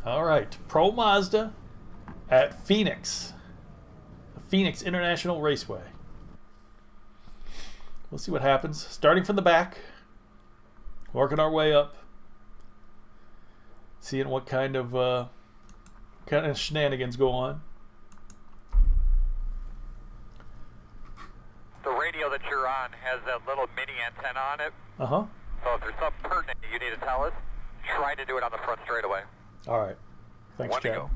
All right, Pro Mazda at Phoenix. The Phoenix International Raceway. We'll see what happens. Starting from the back, working our way up, seeing what kind of shenanigans go on. The radio that you're on has that little mini antenna on it. Uh-huh. So if there's something pertinent you need to tell us, try to do it on the front straightaway. All right. Thanks, One to Chad. go.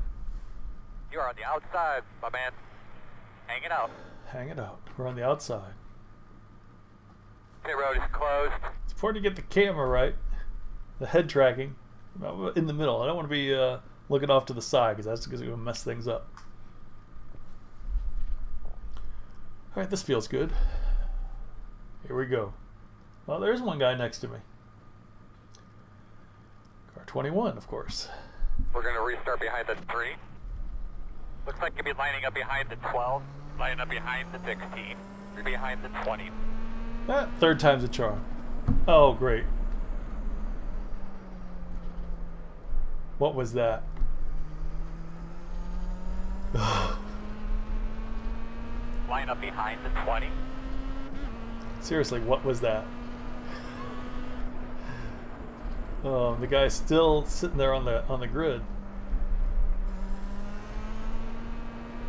You're on the outside, my man. Hang it out. Hang it out. We're on the outside. Pit road is closed. It's important to get the camera right, the head tracking, in the middle. I don't want to be looking off to the side because that's going to mess things up. All right, this feels good. Here we go. Well, there's one guy next to me. Car 21, of course. We're going to restart behind the 3. Looks like you'll be lining up behind the 12, lining up behind the 16, you're behind the 20. Third time's a charm. Oh, great. What was that? Line up behind the 20. Seriously, what was that? Oh, the guy's still sitting there on the grid.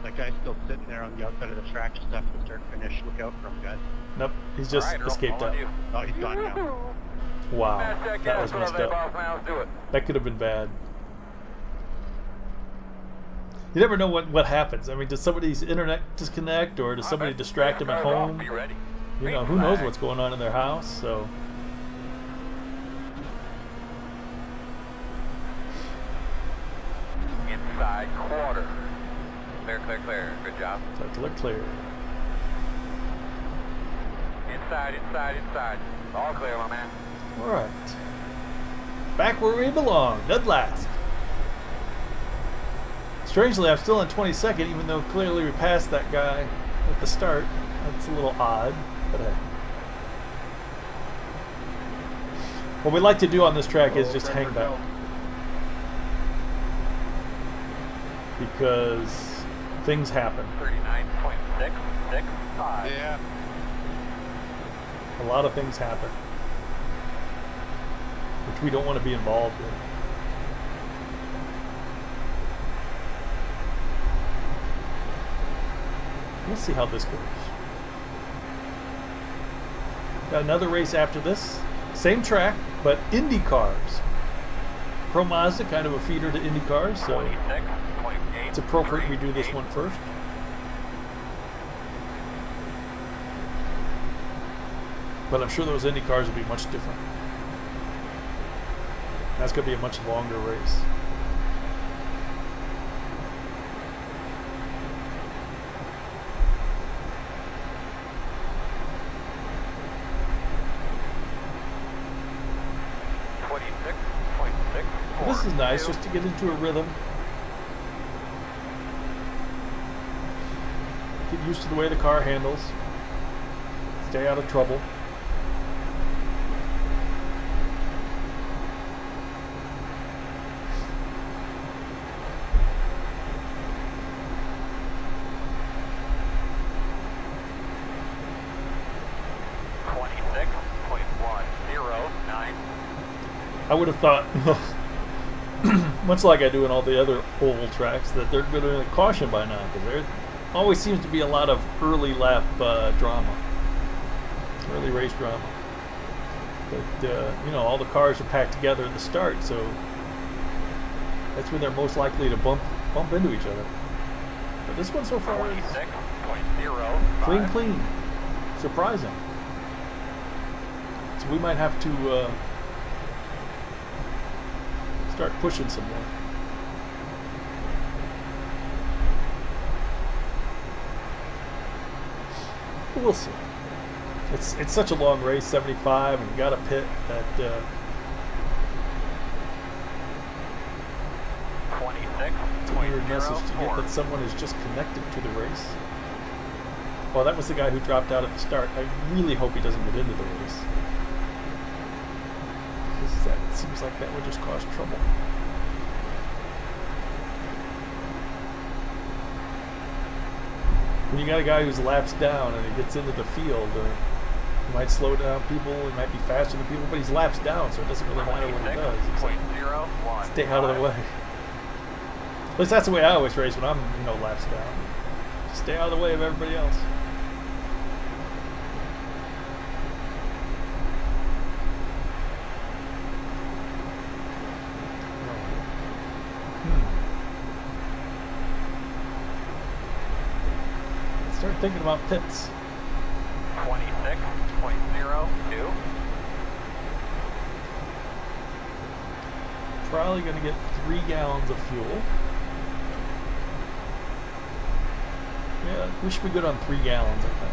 That guy's still sitting there on the outside of the track, just after the start finish. Look out for him, guys. Nope, he's just escaped out. Oh, he's gone now. Wow, that was messed up. That could have been bad. You never know what happens. I mean, does somebody's internet disconnect, or does somebody distract them at home? You know, who knows what's going on in their house, so... Inside quarter. Clear, clear, clear. Good job. Clear. Inside, inside, inside. All clear, my man. Alright. Back where we belong, dead last. Strangely, I'm still in 22nd, even though clearly we passed that guy at the start. That's a little odd, but hey. What we like to do on this track is just hang back. Because things happen. 39.665. Yeah. A lot of things happen, which we don't want to be involved in. We'll see how this goes. Got another race after this. Same track, but Indy cars. Pro Mazda, kind of a feeder to Indy cars, so it's appropriate we do this one first. But I'm sure those Indy cars will be much different. That's going to be a much longer race. This is nice, just to get into a rhythm. Get used to the way the car handles. Stay out of trouble. I would have thought, much like I do in all the other oval tracks, that they're going to caution by now, because there always seems to be a lot of early lap drama, early race drama. But you know, all the cars are packed together at the start, so that's when they're most likely to bump into each other. But this one so far is clean, surprising. So we might have to start pushing some more. But we'll see. It's such a long race, 75, and you got a pit that 26. it's a weird message to get that someone is just connected to the race. Well, that was the guy who dropped out at the start. I really hope he doesn't get into the race, because that seems like that would just cause trouble. you got a guy who's laps down and he gets into the field, he might slow down people, he might be faster than people, but he's laps down, so it doesn't really matter what he does. It's like, stay out of the way. At least that's the way I always race when I'm, laps down. Just stay out of the way of everybody else. Start thinking about pits. 26.02. Probably going to get 3 gallons of fuel. Yeah, we should be good on 3 gallons, I think.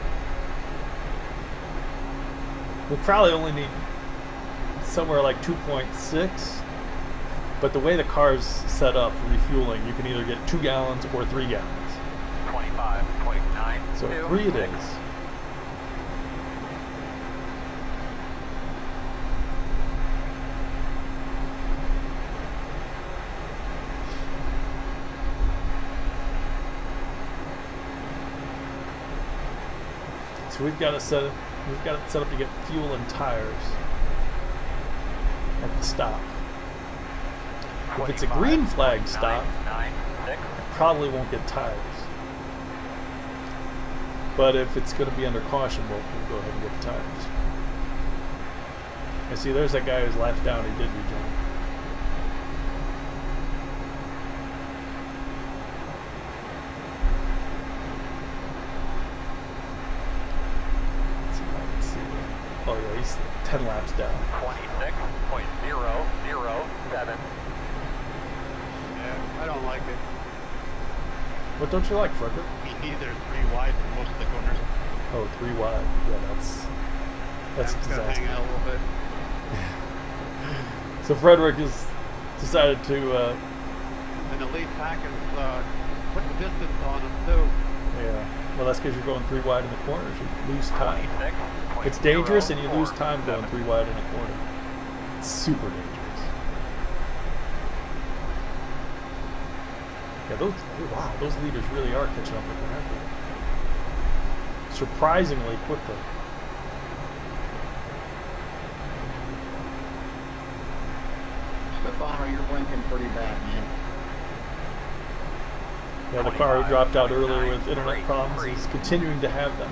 We'll probably only need somewhere like 2.6. But the way the car's set up, refueling, you can either get 2 gallons or 3 gallons. 25.9. So 3 it is. So we've got it set up to get fuel and tires at the stop. If it's a green flag stop, I probably won't get tires. But if it's going to be under caution, we'll go ahead and get the tires. I see there's that guy who's lapped down. He did rejoin. Let's see if I can see him. Oh yeah, he's 10 laps down. 26.007. Yeah, I don't like it. What don't you like, Frederick? Either 3 wide for most of the corners. Oh, 3 wide. Yeah, that's I'm just gonna disaster. hang out a little bit. So Frederick has decided to, And the lead pack is putting distance on them too. yeah. Well, that's because you're going 3 wide in the corners. You lose time. 26.047. It's dangerous, and you lose time going 3 wide in a corner. It's super dangerous. Yeah, those leaders really are catching up with their effort. Surprisingly quickly. Stefano, you're blinking pretty bad, man. Yeah, the car who dropped out earlier with internet problems is continuing to have them.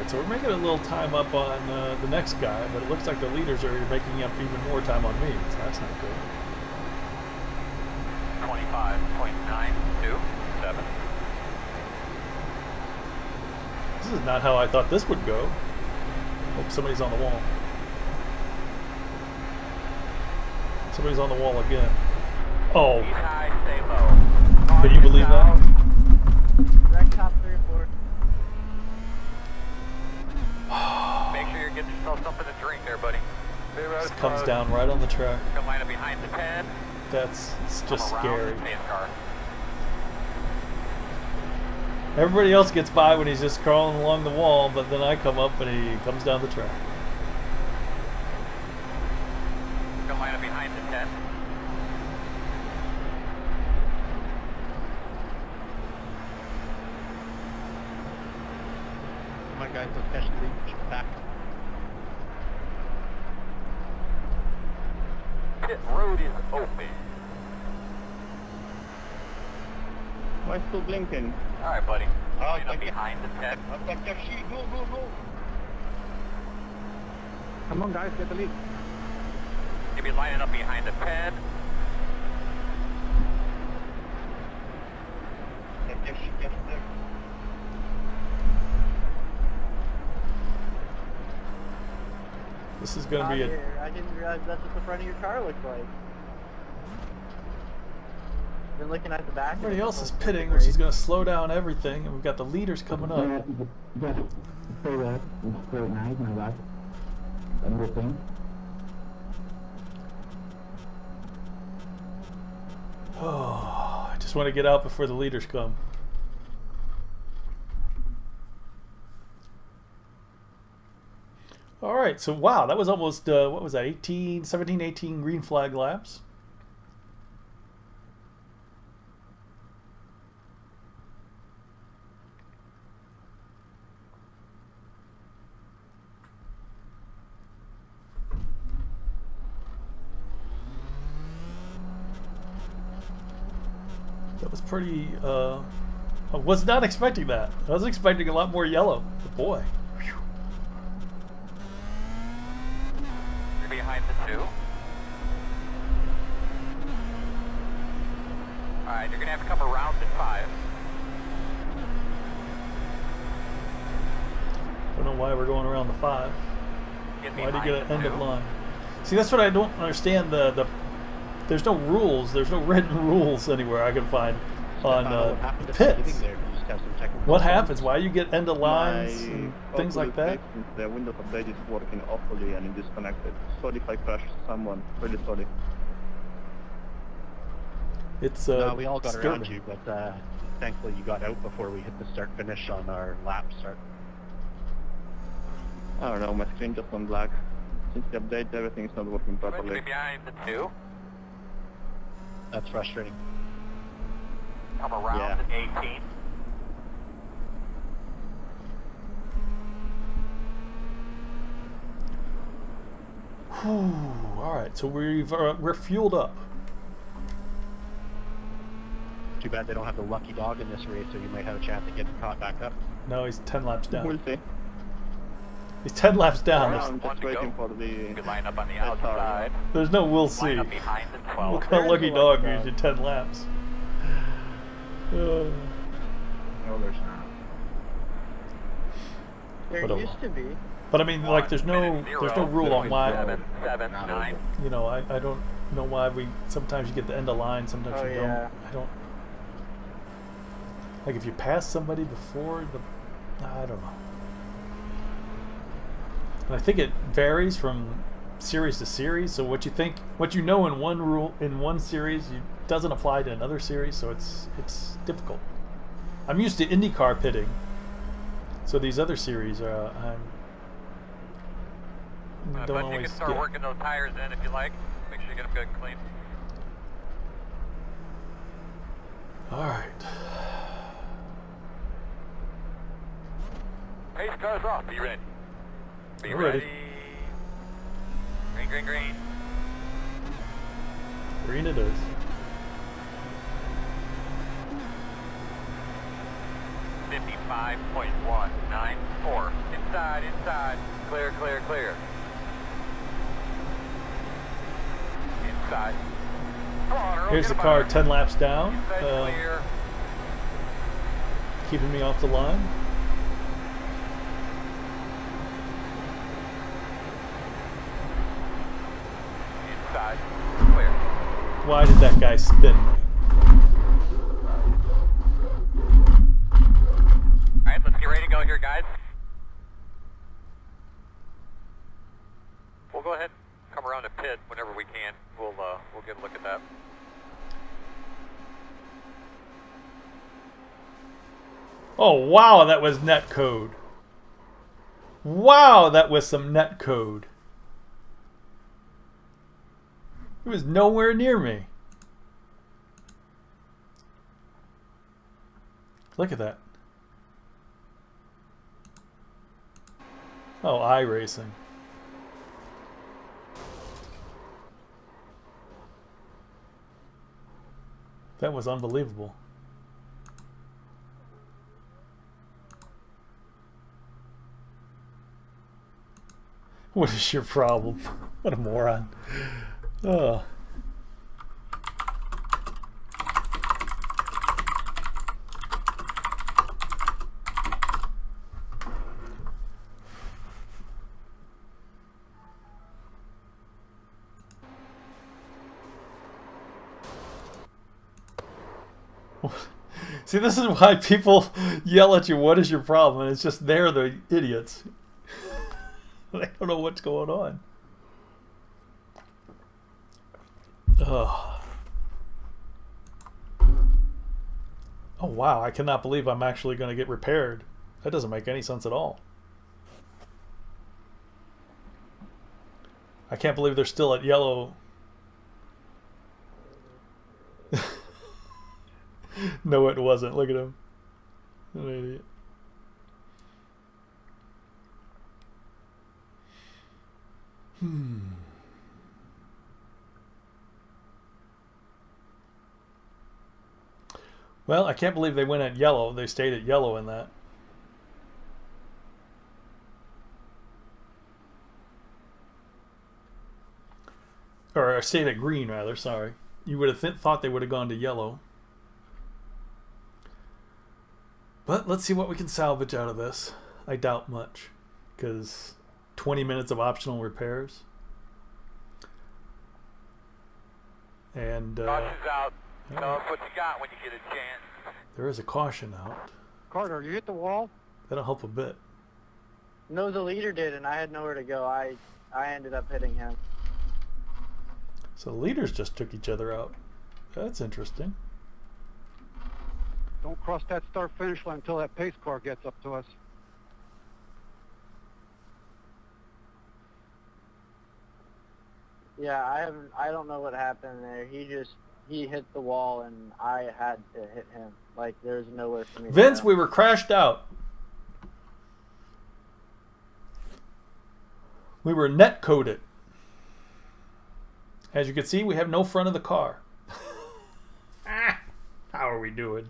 So we're making a little time up on the next guy, but it looks like the leaders are making up even more time on me, so that's not good. 25.927. This is not how I thought this would go. Hope somebody's on the wall. Somebody's on the wall again. Oh, East high, stay low. can you believe that? Direct top 3 or 4. Make sure you're getting yourself something to drink there, buddy. This comes down right on the track. Come line up behind the 10. It's just Come around scary. the pace car. Everybody else gets by when he's just crawling along the wall, but then I come up and he comes down the track. Come line up behind the 10. My guys will catch the lead back. Pit road is open. Why still blinking? All right, buddy. Oh, Line up thank you. behind the 10. Up that sheet. Go, go, go. Come on, guys, get the lead. You'll be lining up behind the 10. Get that sheet, get there. This is going to be a... I didn't realize that's what the front of your car looks like. Been looking at the back. Everybody else is pitting, which is going to slow down everything, and we've got the leaders coming up. Oh, I just want to get out before the leaders come. All right, so wow, that was almost, what was that, 17, 18 green flag laps. That was pretty, I was not expecting that. I was expecting a lot more yellow, but boy. Whew. You're behind the 2. Alright, you're going to have to come around the 5. Don't know why we're going around the 5. Why do you get an end of line? See, that's what I don't understand. There's no rules. There's no written rules anywhere I can find on pits. What happens? Why you get end of lines and things like that? The Windows update is working awfully and disconnected. Sorry if I crashed someone. Really sorry. It's no, we all got around you, but thankfully you got out before we hit the start finish on our lap start. I don't know, my screen just went black. Since the update, everything is not working properly. Be behind the 2. That's frustrating. Come around the 18. All right, so we're fueled up. Too bad they don't have the lucky dog in this race, so you might have a chance of getting caught back up. No, he's 10 laps down. We'll see. He's 10 laps down. I'm just waiting for the... You can line up on the outside. There's no we'll see. Line up behind the 12. What kind of lucky dog gives you 10 laps? No, there's not. There But, used to be. But I mean, like, there's no rule on why. 7, 9. You know, I don't know why we sometimes you get the end of line, sometimes you don't. I don't. Like if you pass somebody before the, I don't know. And I think it varies from series to series. So what you think, what you know in one rule in one series, doesn't apply to another series. So it's difficult. I'm used to IndyCar pitting, so these other series are But don't you always can start get. working those tires in if you like. Make sure you get them good and clean. All right. Pace cars off. Be ready. Be We're ready. ready. Green, green, green. Green it is. .194. Inside, inside. Clear, clear, clear. Inside. Come on, Earl, Here's get the him car out. 10 laps down, Inside, clear. keeping me off the line. Inside. Clear. Why did that guy spin me? Alright, let's get ready to go here, guys. We'll go ahead and come around the pit whenever we can. We'll get a look at that. Oh wow, that was netcode. Wow, that was some netcode. It was nowhere near me. Look at that. Oh, iRacing. That was unbelievable. What is your problem? What a moron. Oh. See, this is why people yell at you, what is your problem? And it's just they're the idiots. They don't know what's going on. Ugh. Oh, wow. I cannot believe I'm actually going to get repaired. That doesn't make any sense at all. I can't believe they're still at yellow. No, it wasn't. Look at him. An idiot. Well, I can't believe they went at yellow. They stayed at yellow in that. Or stayed at green, rather. Sorry. You would have thought they would have gone to yellow. But let's see what we can salvage out of this. I doubt much. Because 20 minutes of optional repairs. And Caution's out. Tell us what you got when you get a chance. there is a caution out. Carter, you hit the wall? That'll help a bit. No, the leader did, and I had nowhere to go. I ended up hitting him. So the leaders just took each other out. That's interesting. Don't cross that start finish line until that pace car gets up to us. Yeah, I don't know what happened there. He hit the wall, and I had to hit him. Like, there's nowhere for me to Vince, go. we were crashed out. We were netcoded. As you can see, we have no front of the car. How are we doing?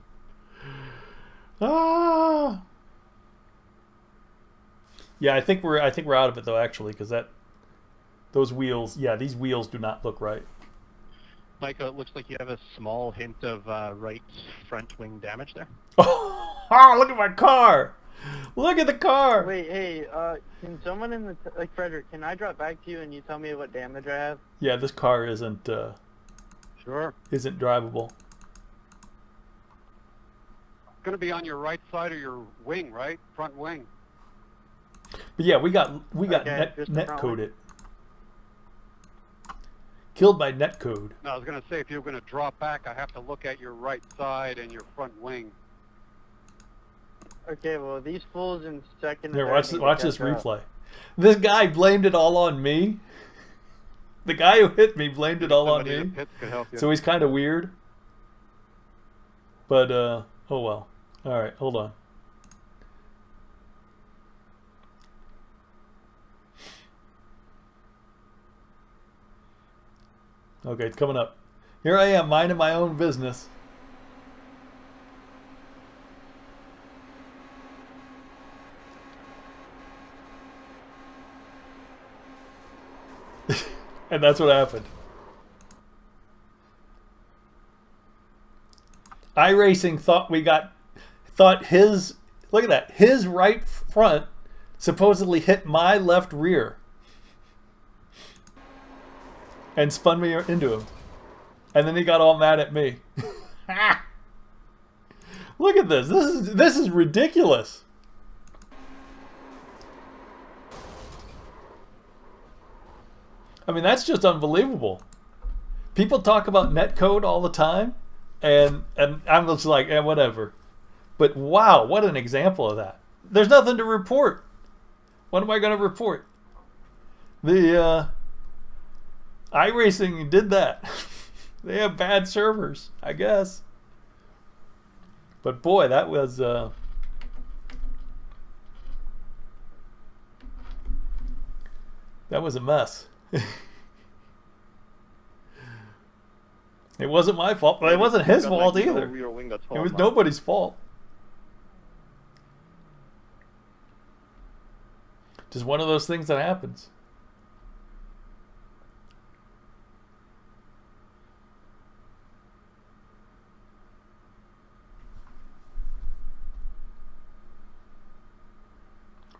Yeah, I think we're out of it though, actually, because those wheels, yeah, these wheels do not look right. Micah, it looks like you have a small hint of right front wing damage there. Oh, look at my car! Look at the car! Wait, hey, can someone in the like Frederick? Can I drop back to you and you tell me what damage I have? Yeah, this car isn't Sure. isn't drivable. Going to be on your right side of your wing, right? Front wing. But yeah, we got Okay, just the front netcoded. Killed by netcode. No, I was going to say, if you're going to drop back, I have to look at your right side and your front wing. Okay, well, these fools in second. Here, and watch third watch need this to catch up. replay. This guy blamed it all on me. The guy who hit me blamed it all on Somebody in me. the pits could help you. So he's kind of weird. But oh well. All right, hold on. Okay, it's coming up. Here I am, minding my own business. And that's what happened. iRacing thought his, look at that, his right front supposedly hit my left rear and spun me into him. And then he got all mad at me. Look at this. This is ridiculous. I mean, that's just unbelievable. People talk about netcode all the time, and I'm just like, whatever. But wow, what an example of that. There's nothing to report. What am I going to report? The iRacing did that. They have bad servers, I guess. But boy, that was that was a mess. It wasn't my fault, but it wasn't his fault either. It was nobody's fault. Just one of those things that happens.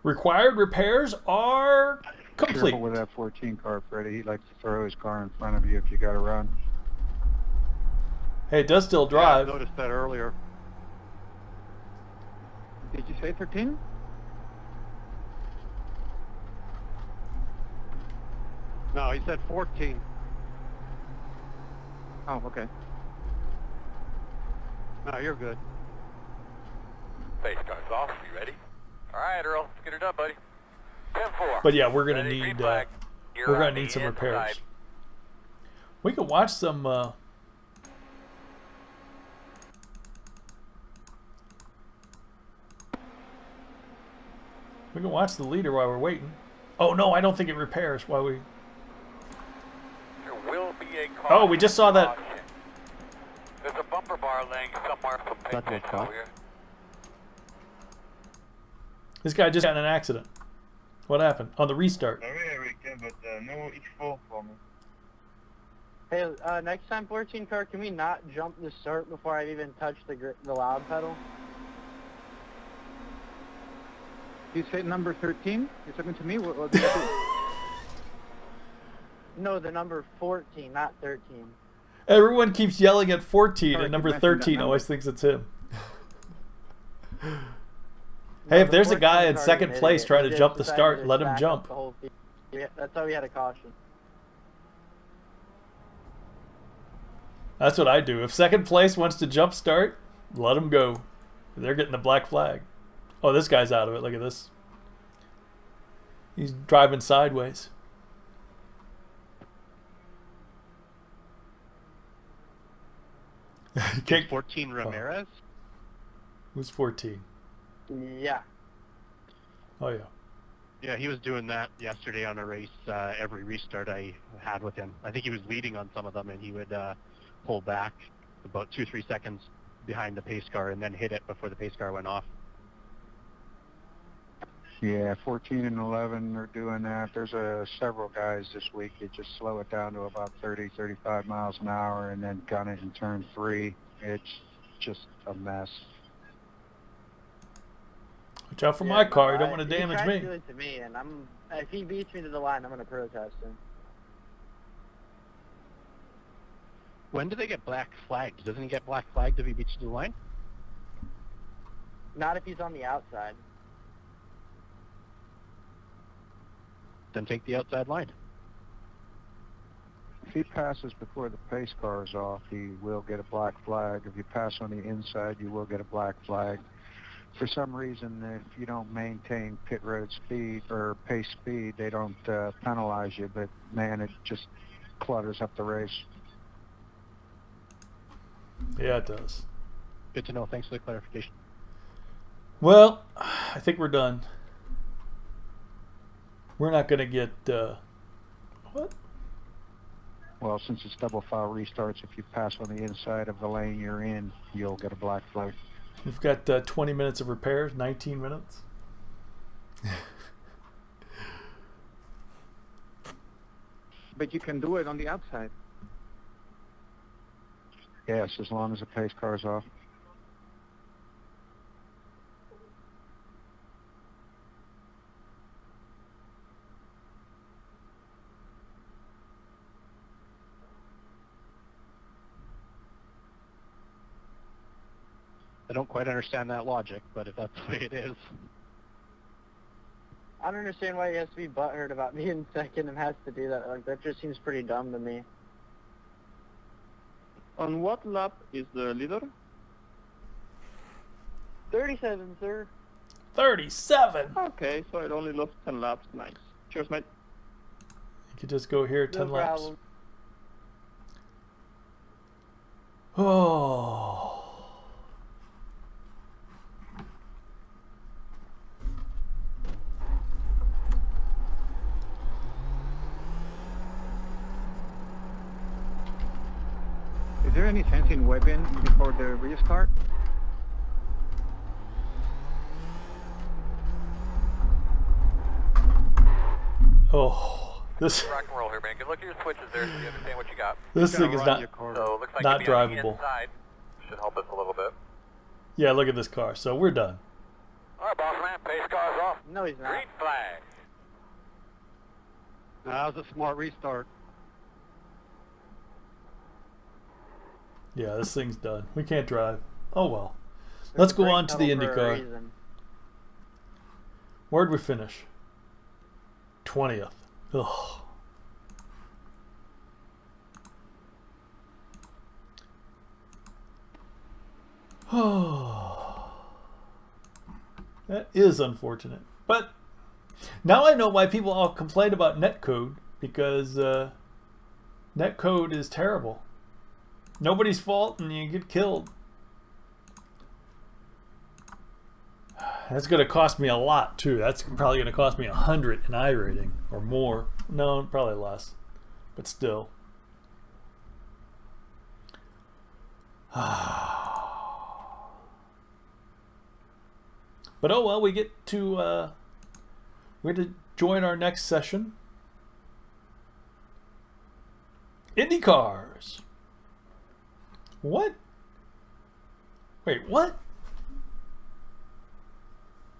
Required repairs are complete. Careful with that 14 car, Freddie. He likes to throw his car in front of you if you got to run. Hey, it does still Yeah, drive. I noticed that earlier. Did you say 13? No, he said 14. Oh, okay. No, you're good. Pace car's off. You ready? All right, Earl. Let's get her done, buddy. 10-4. But yeah, we're gonna Ready, green need flag. You're we're gonna on the need some inside. repairs. We could watch some. We can watch the leader while we're waiting. Oh no, I don't think it repairs while we. There will be a caution. Oh, we just saw that. There's a bumper bar laying somewhere from That was caught. here. This guy just got in an accident. What happened on the restart? But no info for me. Hey, next time 14 car, can we not jump the start before I've even touched the loud pedal? You said number 13? You're talking to me? What did I No, the number 14, not 13. Everyone keeps yelling at 14, Sorry, and you number mentioned that 13 number. always thinks it's him. No, Hey, if the there's a 14 guy in car's second an place idiot. trying He to just jump the decided start, to let him stack up jump. the whole field. Yeah, that's how we had a caution. That's what I do. If second place wants to jump start, let him go. They're getting the black flag. Oh, this guy's out of it. Look at this. He's driving sideways. You can't. 14 Ramirez? Who's 14? Yeah. Oh yeah. Yeah, he was doing that yesterday on a race. Every restart I had with him, I think he was leading on some of them, and he would pull back about 2-3 seconds behind the pace car and then hit it before the pace car went off. Yeah, 14 and 11 are doing that. There's several guys this week that just slow it down to about 30, 35 miles an hour and then gun it in turn 3. It's just a mess. Watch out for Yeah, my no, car. You don't want to he damage tried me. to do it to me, and if he beats me to the line, I'm going to protest him. When do they get black flagged? Doesn't he get black flagged if he beats you to the line? Not if he's on the outside. Then take the outside line. If he passes before the pace car is off, he will get a black flag. If you pass on the inside, you will get a black flag. For some reason, if you don't maintain pit road speed or pace speed, they don't penalize you, but man, it just clutters up the race. Yeah, it does. Good to know. Thanks for the clarification. Well, I think we're done. We're not going to get... what? Well, since it's double file restarts, if you pass on the inside of the lane you're in, you'll get a black flag. We've got 20 minutes of repairs, 19 minutes. But you can do it on the outside. Yes, as long as the pace car's off. I don't quite understand that logic, but if that's the way it is. I don't understand why he has to be butthurt about being second and has to do that. Like, that just seems pretty dumb to me. On what lap is the leader? 37, sir. 37! Okay, so it only lost 10 laps. Nice. Cheers, mate. You could just go here 10 No laps. problem. Oh. Is there any sense in webbing before the restart? Oh. This Rock and roll here, man. Good look at your switches there so you understand what you got. this thing is not... So it looks like Not you'll be on the drivable. inside. Should help us a little bit. Yeah, look at this car. So we're done. All right, boss man. Pace car's off. No, he's not. Green flag. That was a smart restart. Yeah, this thing's done. We can't drive. Oh well. Let's go on to the IndyCar. Where'd we finish? 20th. Ugh. That is unfortunate. But now I know why people all complain about netcode, because netcode is terrible. Nobody's fault and you get killed. That's going to cost me a lot too. That's probably going to cost me 100 in iRating or more. No, probably less. But still. But oh well, we get to join our next session. IndyCars. What? Wait, what?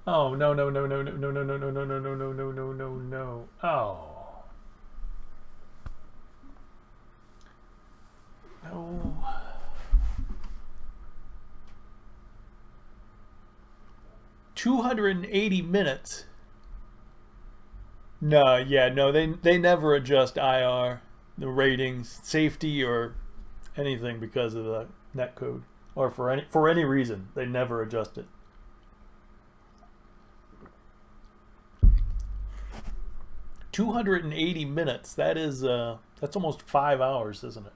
Oh no no no no no no no no no no no no no no no no no. Oh. No. $280. No, yeah, no, they never adjust IR, the ratings, safety, or anything because of the netcode, or for any reason. They never adjust it. $280. That is that's almost 5 hours, isn't it?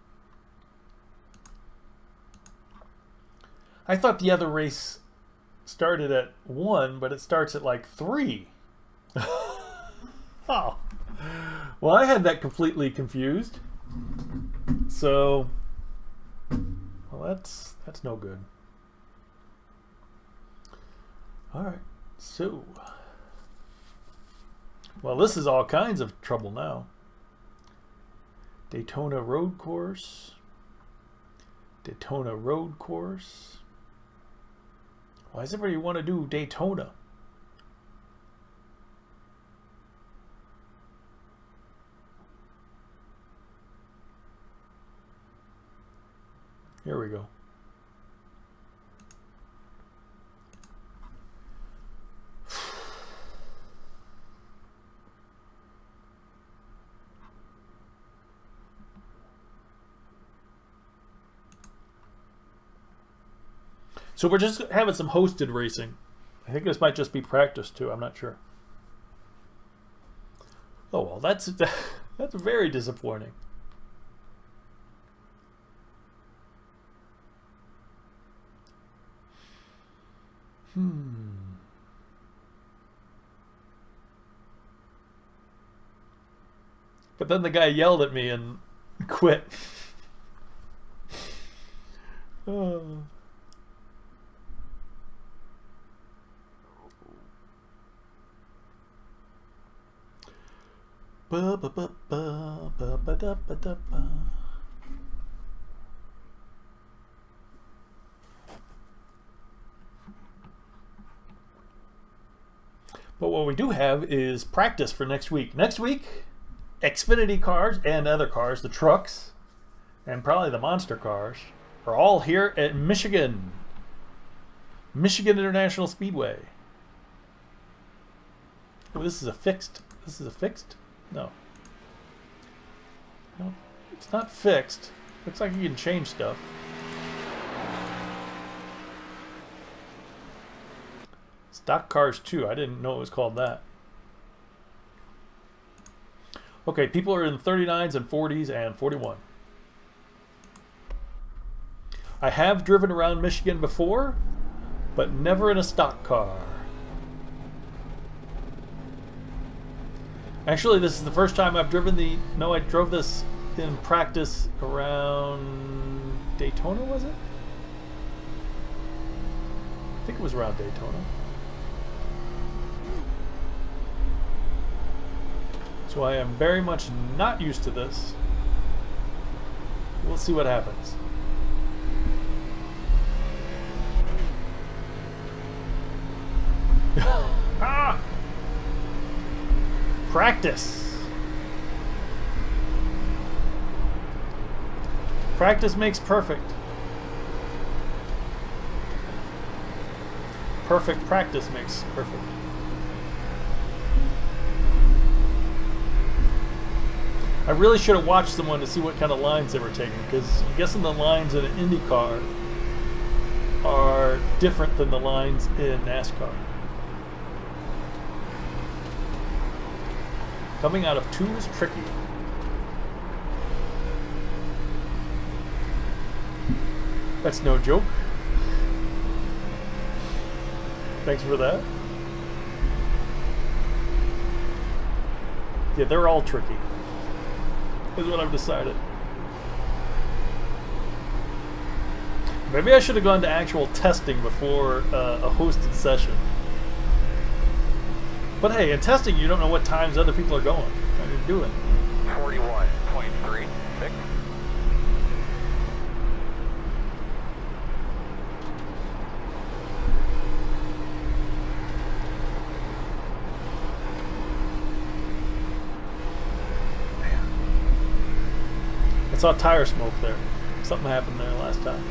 I thought the other race started at 1, but it starts at like 3. Oh. Well, I had that completely confused. So, well, that's no good. All right. So, well, this is all kinds of trouble now. Daytona Road Course. Daytona Road Course. Why does everybody want to do Daytona? Here we go. So we're just having some hosted racing. I think this might just be practice too. I'm not sure. Oh well, that's very disappointing. But then the guy yelled at me and quit. Oh. Ba ba ba ba ba ba da ba da ba. But what we do have is practice for next week. Next week, Xfinity cars and other cars, the trucks, and probably the monster cars, are all here at Michigan. Michigan International Speedway. Oh, this is a fixed. This is a fixed? No. No, it's not fixed. Looks like you can change stuff. Stock cars too. I didn't know it was called that. Okay, people are in 39s and 40s and 41. I have driven around Michigan before, but never in a stock car. Actually, this is the first time I've driven the... No, I drove this in practice around Daytona, was it? I think it was around Daytona. So I am very much not used to this. We'll see what happens. Ah! Practice. Practice makes perfect. Perfect practice makes perfect. I really should have watched someone to see what kind of lines they were taking, because I'm guessing the lines in an Indy car are different than the lines in NASCAR. Coming out of 2 is tricky. That's no joke. Thanks for that. Yeah, they're all tricky, is what I've decided. Maybe I should have gone to actual testing before a hosted session. But hey, in testing, you don't know what times other people are going. How are you doing? 41.36. I saw tire smoke there. Something happened there last time.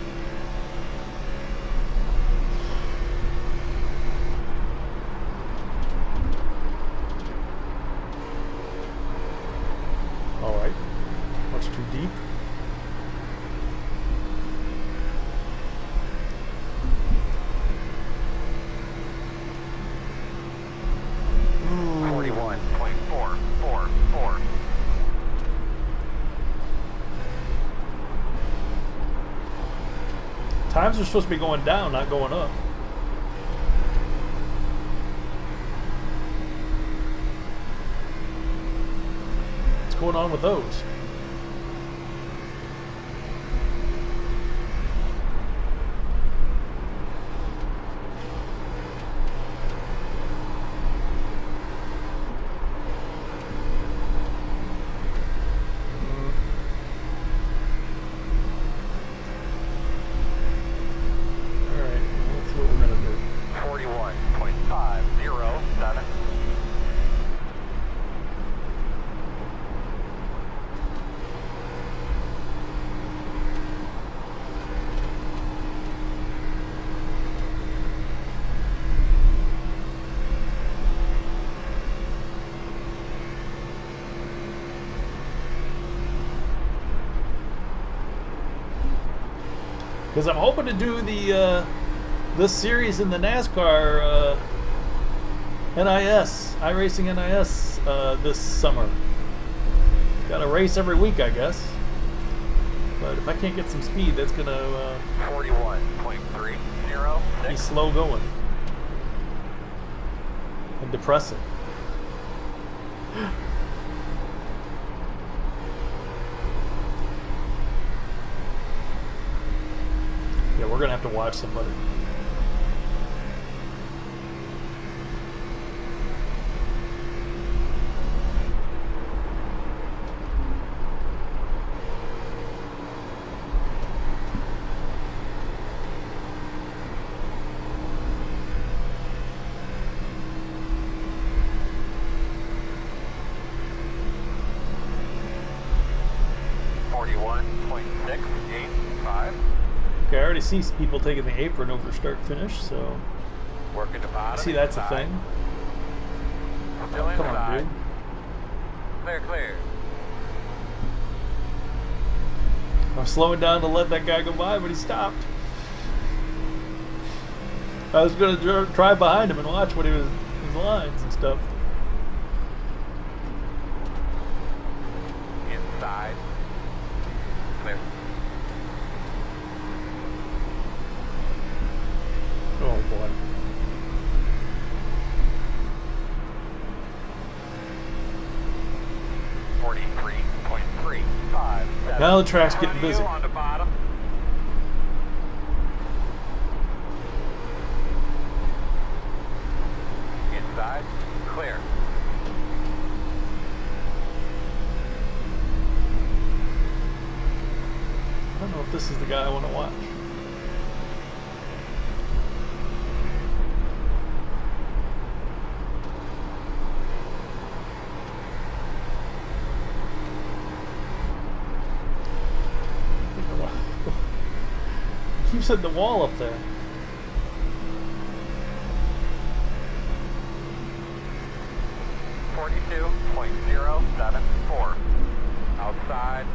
Alright. Much too deep. Ooh. 41.444. Times are supposed to be going down, not going up. What's going on with those? Because I'm hoping to do the this series in the NASCAR NIS, iRacing NIS this summer. Got a race every week, I guess. But if I can't get some speed, that's gonna 41.306. be slow going and depressing. Yeah, we're gonna have to watch somebody. Okay, I already see people taking the apron over start finish, so Working the bottom. see that's a inside. thing. Still Come on, inside. dude. Clear, clear. I'm slowing down to let that guy go by, but he stopped. I was going to drive behind him and watch what his lines and stuff. Inside. Clear. Oh boy. Now the track's getting busy. On the bottom. Inside. Clear. I don't know if this is the guy I want to watch. Keeps hitting the wall up there. 42.074. Outside.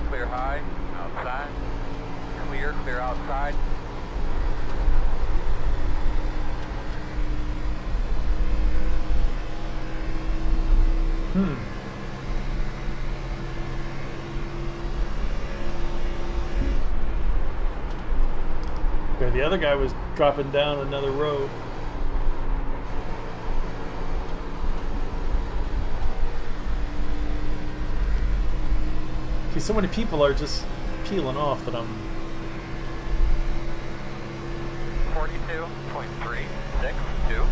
Clear high. Outside. Clear, clear outside. Okay, the other guy was dropping down another road. See, so many people are just peeling off that I'm 42.362.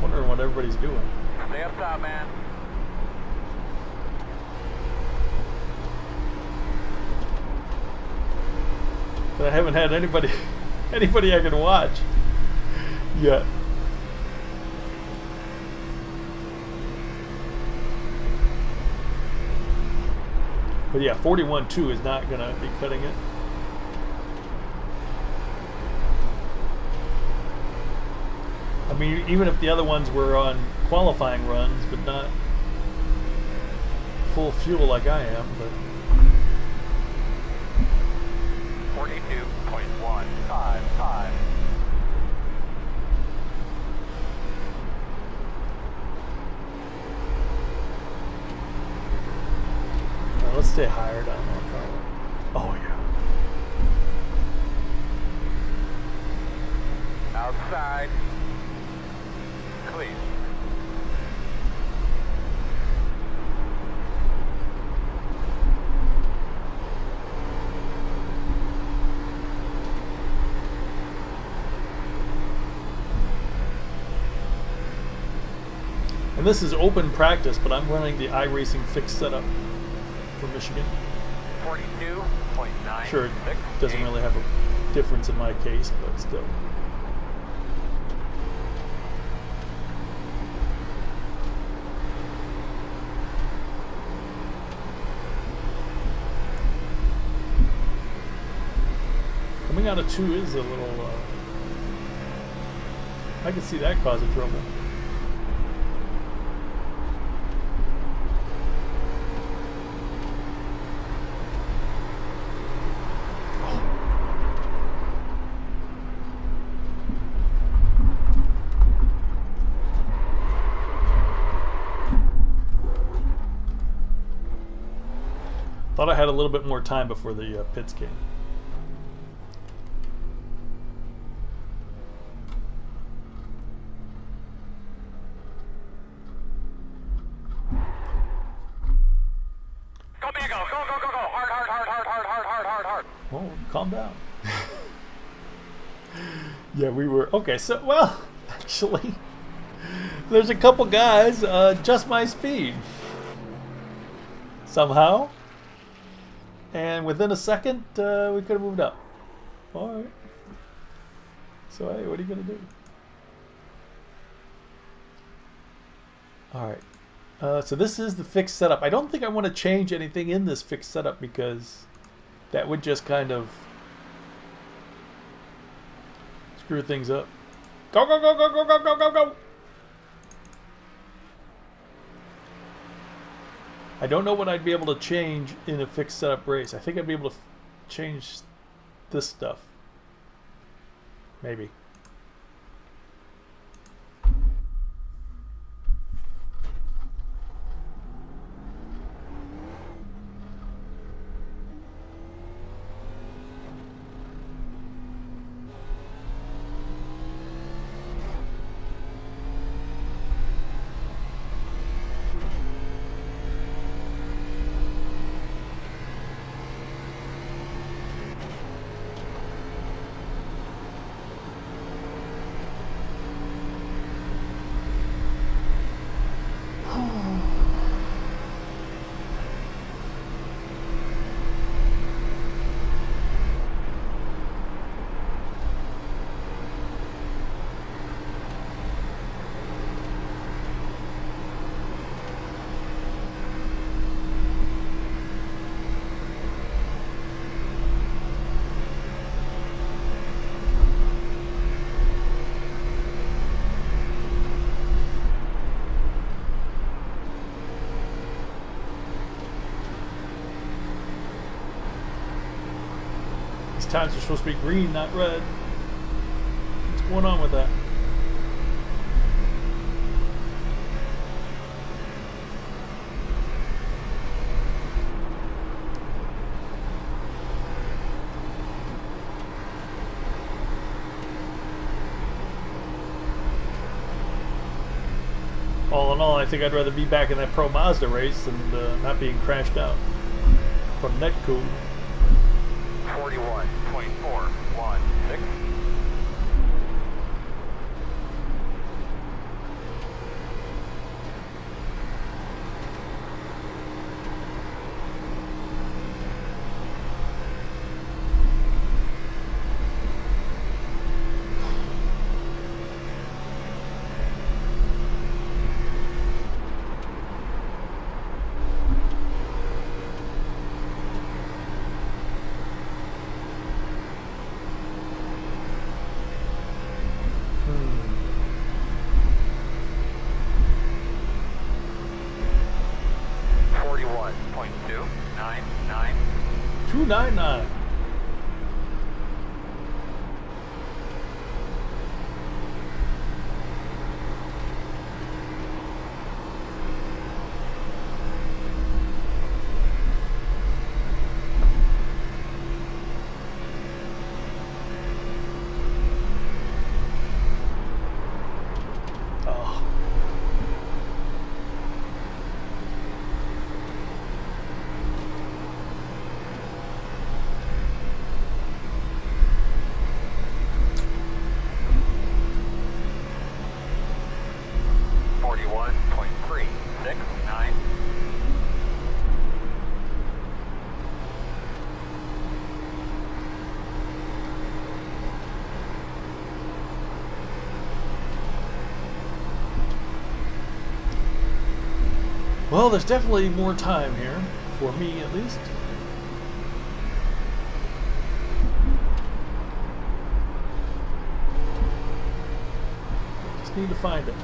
wondering what everybody's doing. Stay up top, man. But I haven't had anybody I can watch yet. But yeah, 41.2 is not going to be cutting it. I mean, even if the other ones were on qualifying runs, but not full fuel like I am, but 42.155. let's stay higher down there probably. Oh yeah. Outside. Clear. And this is open practice, but I'm running the iRacing fixed setup for Michigan. 42.9. Sure, it doesn't really have a difference in my case, but still. Coming out of 2 is a little, I can see that causing trouble. Thought I had a little bit more time before the pits came. Go, man, go, go, go, go, go. Hard, hard, hard, hard, hard, hard, hard, hard, hard. Oh, calm down. Yeah, we were okay. So, well, actually, there's a couple guys just my speed somehow, and within a second, we could have moved up. All right. So, hey, what are you gonna do? All right. So this is the fixed setup. I don't think I want to change anything in this fixed setup because that would just kind of screw things up. Go, go, go, go, go, go, go, go, go! I don't know what I'd be able to change in a fixed setup race. I think I'd be able to change this stuff. Maybe. These times are supposed to be green, not red. What's going on with that? All in all, I think I'd rather be back in that Pro Mazda race than not being crashed out from netcode. 41.416. $2.99. Oh. Well, there's definitely more time here, for me at least. Just need to find it.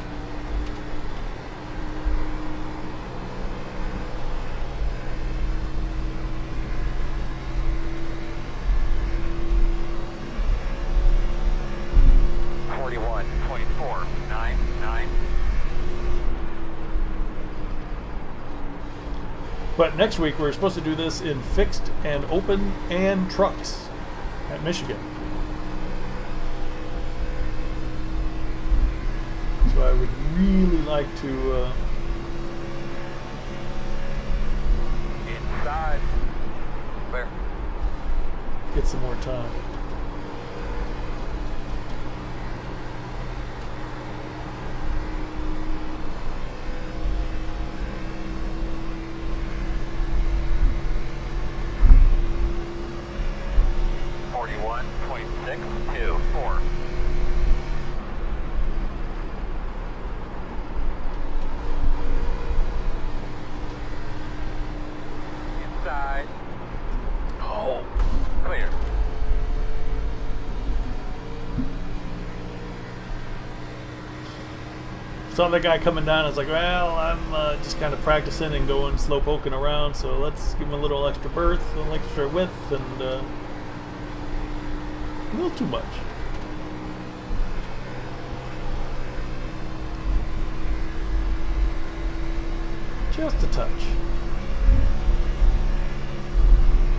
But next week we're supposed to do this in fixed and open and trucks at Michigan. So I would really like to Inside. Clear. get some more time. Inside. Oh. Clear. Saw the guy coming down. I was like, well, I'm just kind of practicing and going slow poking around, so let's give him a little extra berth, a little extra width, and a little too much. Just a touch.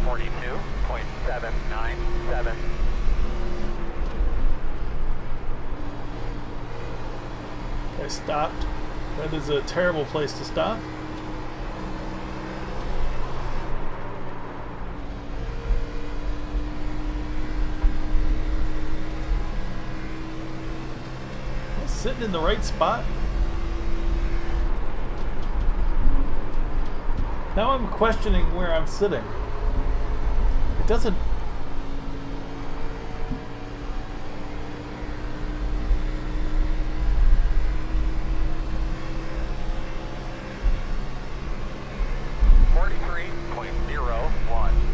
42.797. I stopped. That is a terrible place to stop. Am I sitting in the right spot? Now I'm questioning where I'm sitting. It doesn't.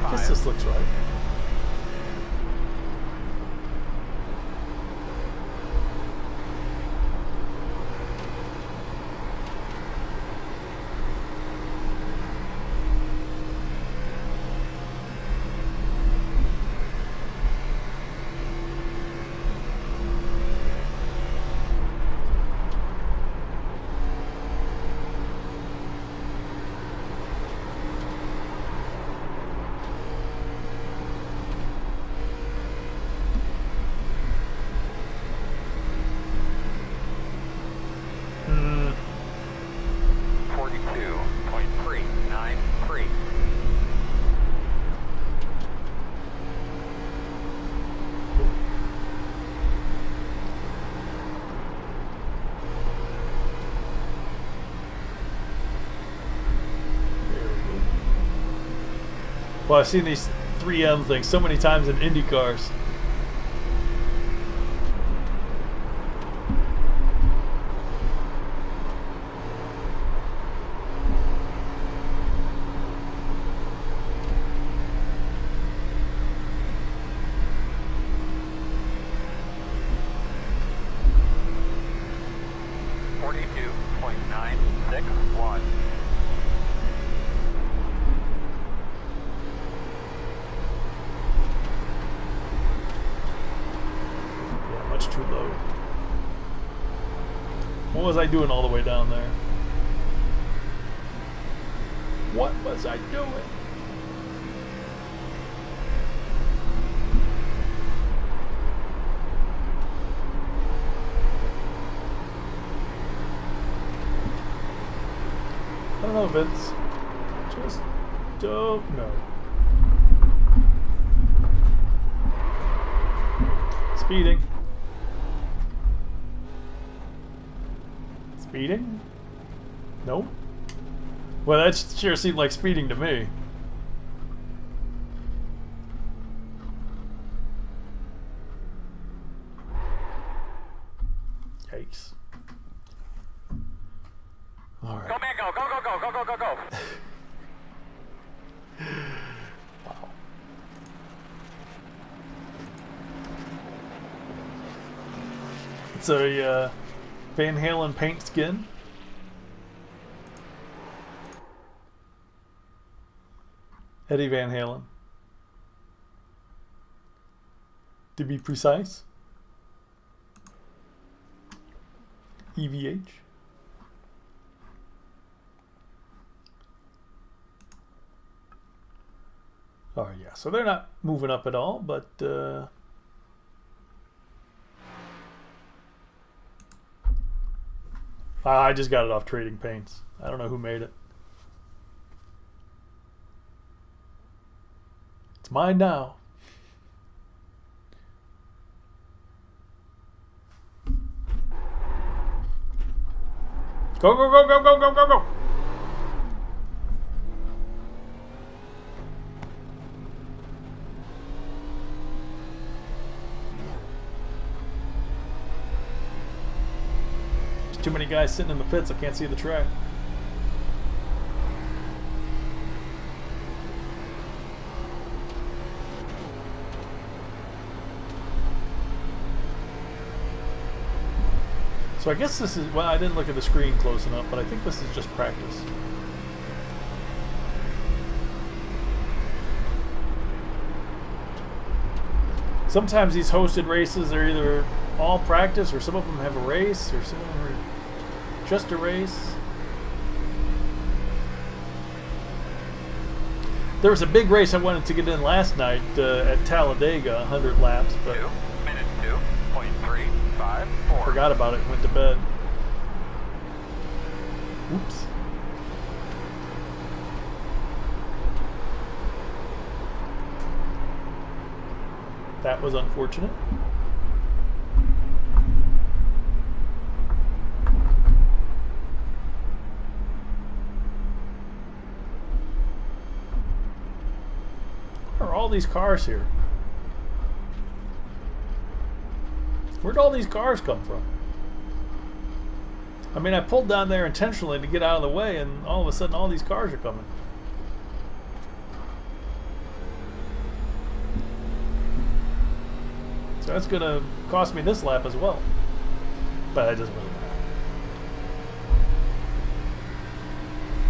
I guess this looks right. Well, I've seen these 3M things so many times in Indy cars. Too low. What was I doing all the way down there? What was I doing? I don't know, Vince. Just don't know. Speeding. Speeding? Nope. Well, that sure seemed like speeding to me. Yikes. Alright. Go, man, go, go, go, go, go, go, go, go. Wow. It's a Van Halen paint skin. Eddie Van Halen. To be precise. EVH. Oh yeah, so they're not moving up at all, but I just got it off Trading Paints. I don't know who made it. It's mine now. Go, go, go, go, go, go, go, go! There's too many guys sitting in the pits. I can't see the track. So I guess this is, well, I didn't look at the screen close enough, but I think this is just practice. Sometimes these hosted races are either all practice, or some of them have a race, or some of them are just a race. There was a big race I wanted to get in last night at Talladega, 100 laps, but 2 minutes 2.354. forgot about it and went to bed. Oops. That was unfortunate. Where are all these cars here? Where'd all these cars come from? I mean, I pulled down there intentionally to get out of the way, and all of a sudden all these cars are coming. So that's going to cost me this lap as well. But that doesn't really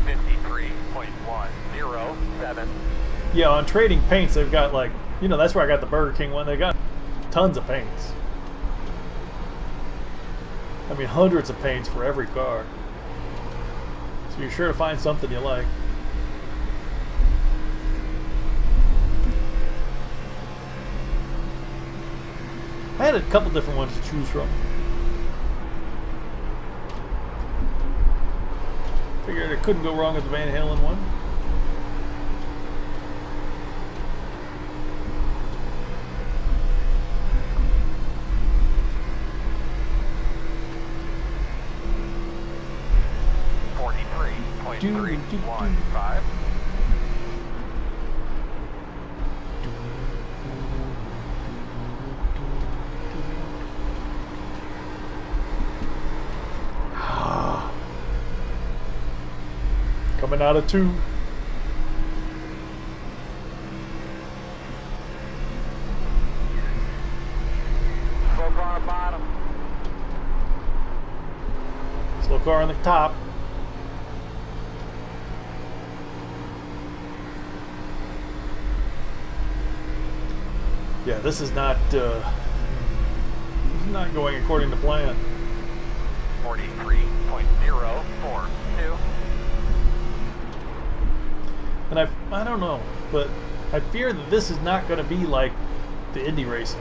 matter. 53.107. Yeah, on Trading Paints, they've got like, you know, that's where I got the Burger King one. They got tons of paints. I mean, hundreds of paints for every car. So you're sure to find something you like. I had a couple different ones to choose from. Figured it couldn't go wrong with the Van Halen one. One out of two. Slow car on bottom. Slow car on the top. Yeah, this is not going according to plan. 43.042. And I don't know, but I fear that this is not going to be like the Indy racing.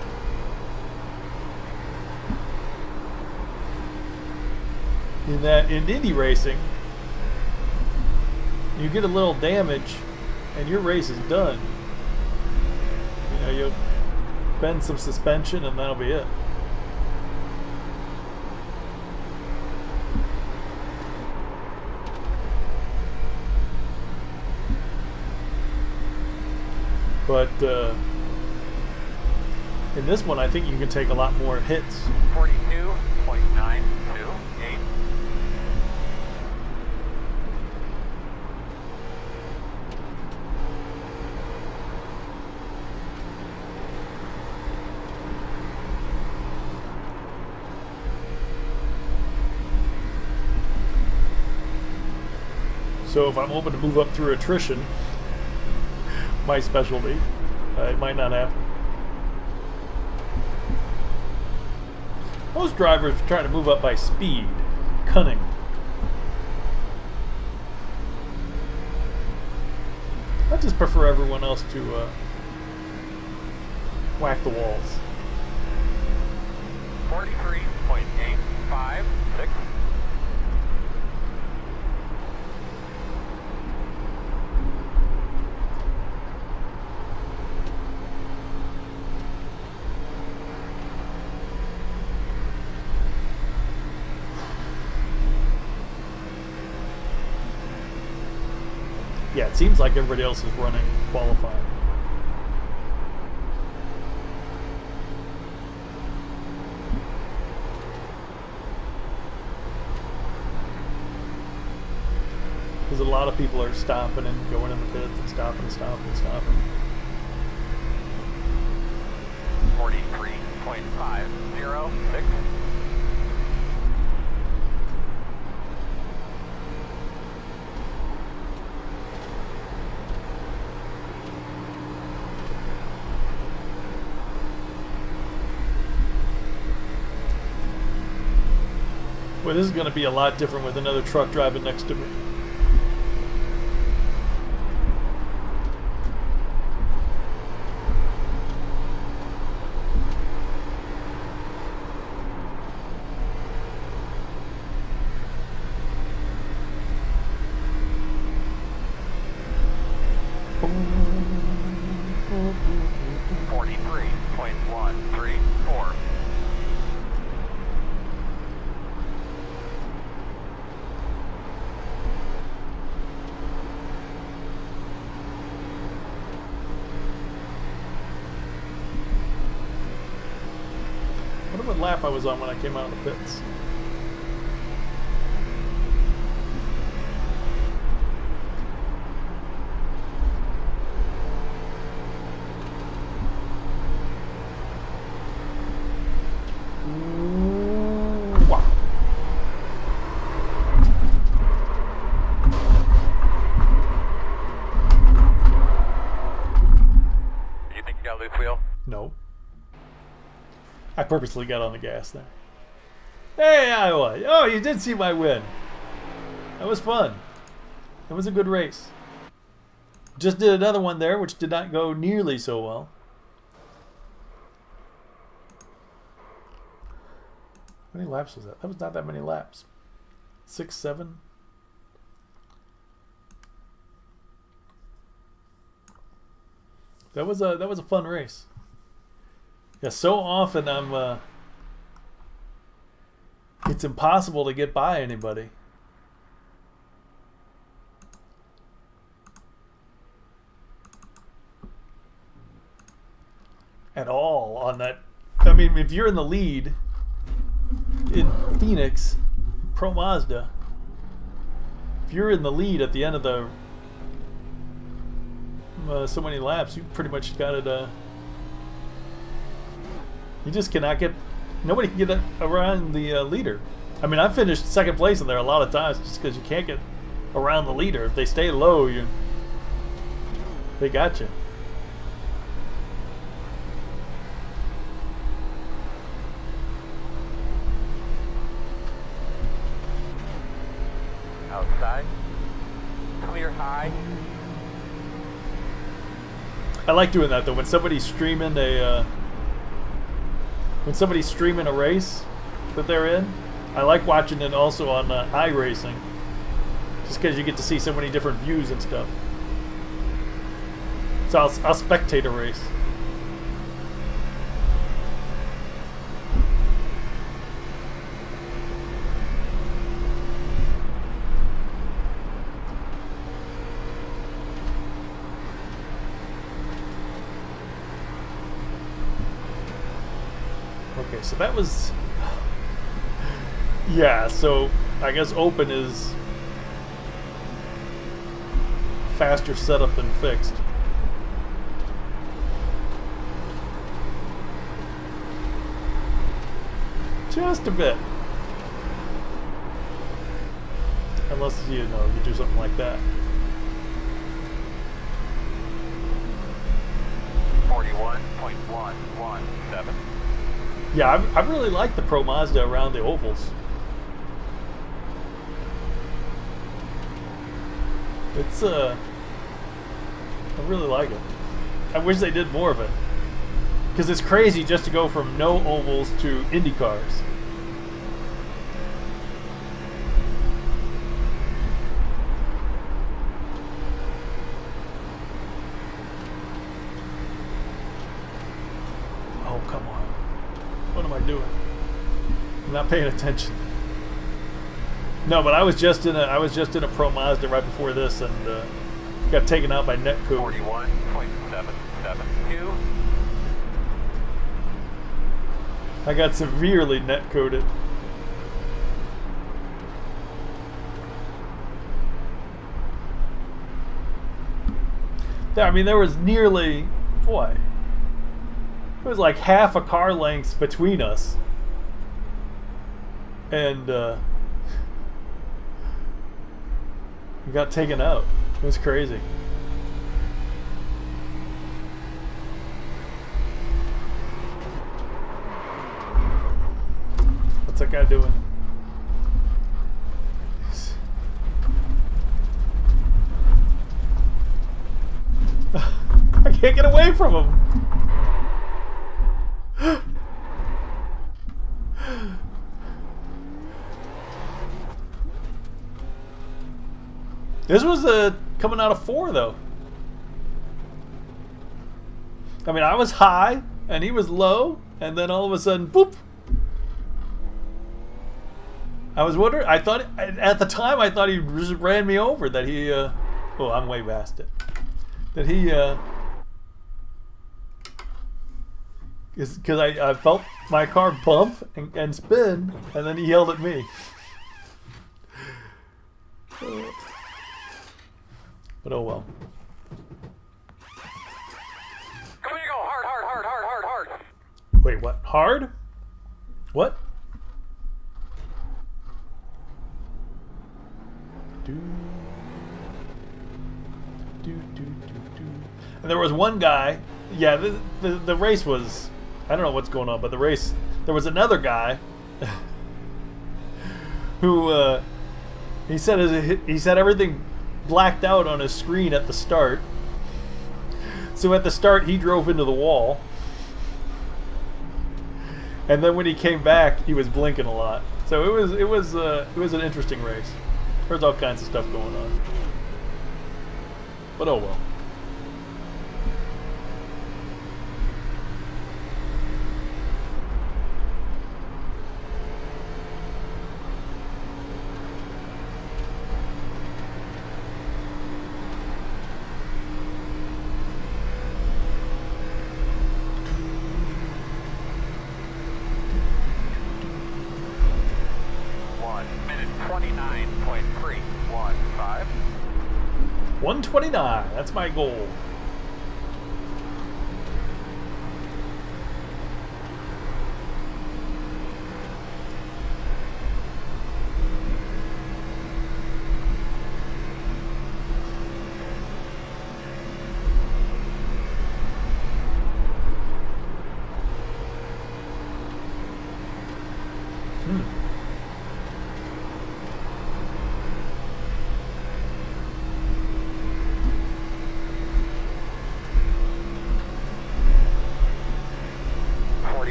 In that in Indy racing, you get a little damage and your race is done. You know, you'll bend some suspension and that'll be it. But in this one, I think you can take a lot more hits. 42.928. So if I'm hoping to move up through attrition, my specialty, it might not happen. Most drivers try to move up by speed, cunning. I just prefer everyone else to whack the walls. 43.856. Yeah, it seems like everybody else is running qualifying. Because a lot of people are stopping and going in the pits and stopping and stopping and stopping. 43.506. Well, this is going to be a lot different with another truck driving next to me. .134. I wonder what lap I was on when I came out of the pits. Wow. Do you think you got a loose wheel? No. I purposely got on the gas there. Hey, Iowa! Oh, you did see my win. That was fun. It was a good race. Just did another one there, which did not go nearly so well. How many laps was that? That was not that many laps. 6, 7. That was a fun race. Yeah, so often it's impossible to get by anybody. At all on that. I mean, if you're in the lead in Phoenix, Pro Mazda, if you're in the lead at the end of the so many laps, you pretty much got it. You just cannot get. Nobody can get around the leader. I mean, I finished second place in there a lot of times just because you can't get around the leader. If they stay low, they got you. Outside. Clear high. I like doing that though. When somebody's streaming a race that they're in, I like watching it also on iRacing, just because you get to see so many different views and stuff. So I'll spectate a race. Okay, so that was... Yeah, so I guess open is faster setup than fixed. Just a bit. Unless, you know, you do something like that. 41.117. Yeah, I really like the Pro Mazda around the ovals. It's, I really like it. I wish they did more of it. Because it's crazy just to go from no ovals to Indy cars. Oh, come on. What am I doing? I'm not paying attention. No, but I was just in a Pro Mazda right before this and got taken out by netcode. 41.772. I got severely netcoded. I mean, there was nearly, what? It was like half a car length between us. And we got taken out. It was crazy. What's that guy doing? I can't get away from him. This was coming out of 4 though. I mean, I was high and he was low, and then all of a sudden, boop. I was wondering. I thought at the time I thought he just ran me over. That he. Oh, I'm way past it. That he. Because I felt my car bump and spin, and then he yelled at me. But oh well. Come here, go hard. Wait, what? Hard? What? And there was one guy. Yeah, the race was. I don't know what's going on, but the race. There was another guy who he said everything blacked out on his screen at the start. So at the start he drove into the wall, and then when he came back he was blinking a lot. So it was an interesting race. There's all kinds of stuff going on, but oh well. 29.315. 129. That's my goal.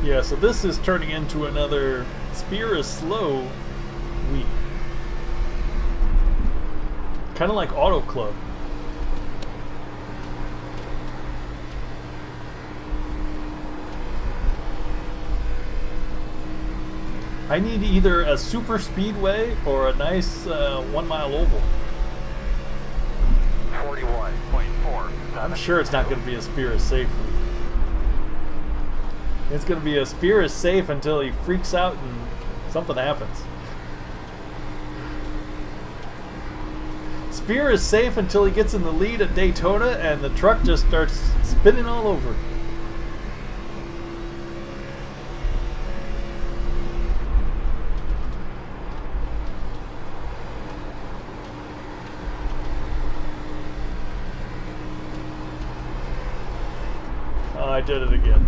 Yeah, so this is turning into another Spear is Slow week. Kind of like Auto Club. I need either a super speedway or a nice 1 mile oval. 41.4. I'm sure it's not going to be a Spear is Safe week. It's going to be a Spear is Safe until he freaks out and something happens. Spear is safe until he gets in the lead at Daytona and the truck just starts spinning all over. Oh, I did it again.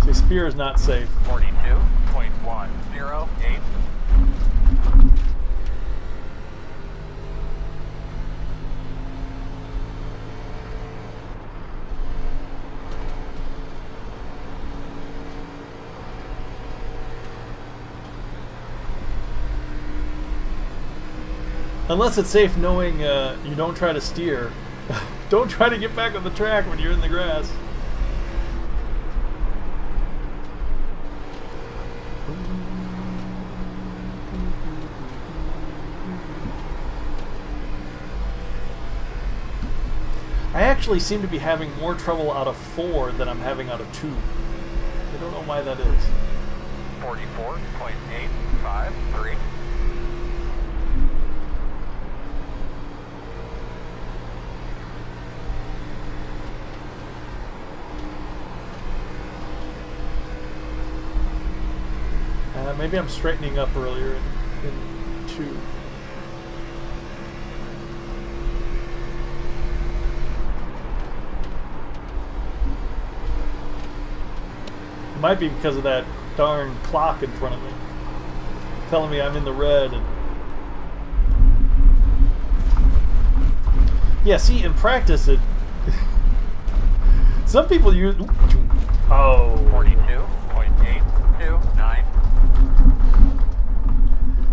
See, Spear is not safe. 42.108. Unless it's safe knowing you don't try to steer. Don't try to get back on the track when you're in the grass. I actually seem to be having more trouble out of 4 than I'm having out of 2. I don't know why that is. 44.853. Maybe I'm straightening up earlier in 2. It might be because of that darn clock in front of me telling me I'm in the red. And yeah, see, in practice it some people use 42.829.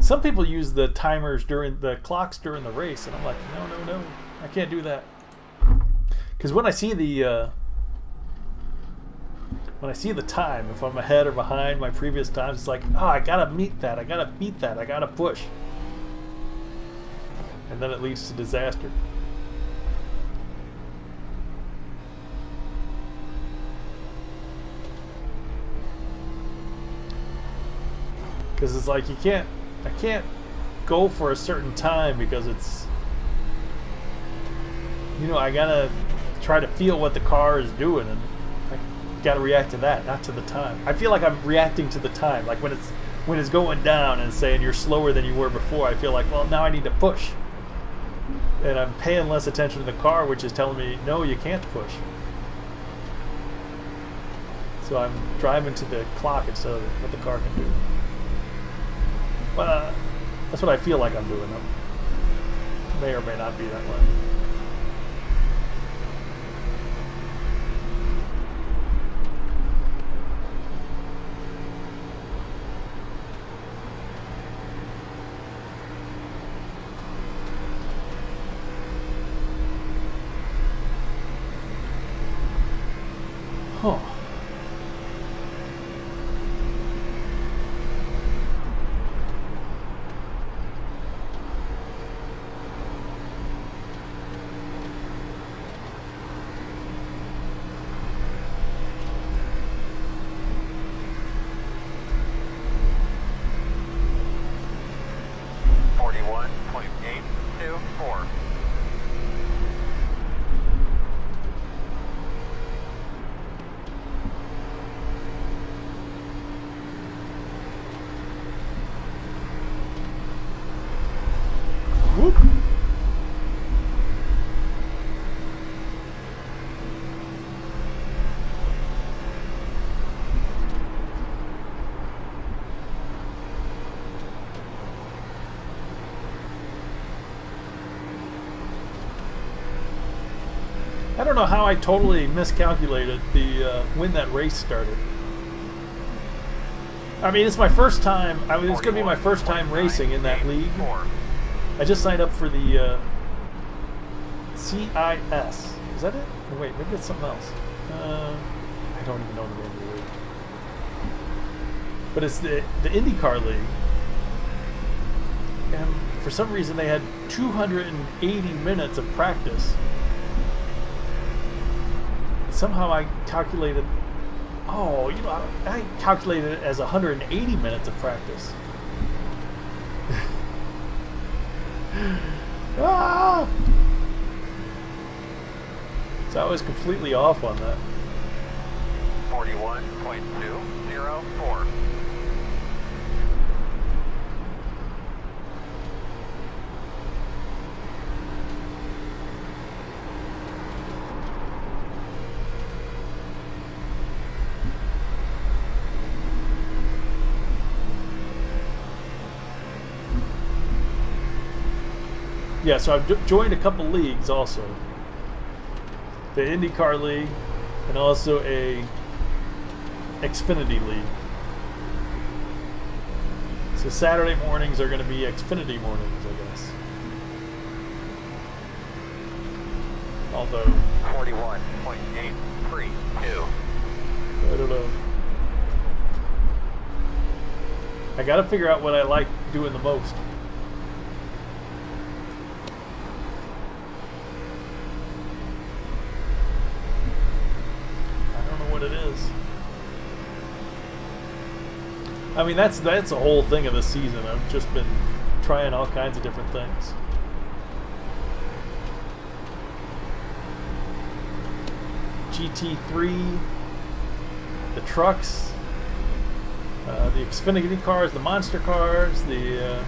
Some people use the timers during the clocks during the race, and I'm like, no, I can't do that. Because when I see the time, if I'm ahead or behind my previous times, it's like, oh, I gotta meet that, I gotta beat that, I gotta push, and then it leads to disaster. Because it's like I can't go for a certain time because it's, I gotta try to feel what the car is doing, and I gotta react to that, not to the time. I feel like I'm reacting to the time, like when it's going down and saying you're slower than you were before. I feel like, well, now I need to push, and I'm paying less attention to the car, which is telling me, no, you can't push. So I'm driving to the clock instead of what the car can do. But that's what I feel like I'm doing. It may or may not be that way. Huh. Whoop. I don't know how I totally miscalculated the when that race started. I mean, it's my first time. I mean, it's going to be my first time racing in that league. I just signed up for the CIS. Is that it? Oh, wait, maybe it's something else. I don't even know the name of the league. But it's the IndyCar League. And for some reason, they had 280 minutes of practice. Somehow I calculated, I calculated it as 180 minutes of practice. Ah! So I was completely off on that. 41.204. Yeah, so I've joined a couple leagues also. The IndyCar League and also a Xfinity League. So Saturday mornings are going to be Xfinity mornings, I guess. Although 41.832. I don't know. I got to figure out what I like doing the most. It is. I mean, that's the whole thing of this season. I've just been trying all kinds of different things. GT3, the trucks, the Xfinity cars, the monster cars, the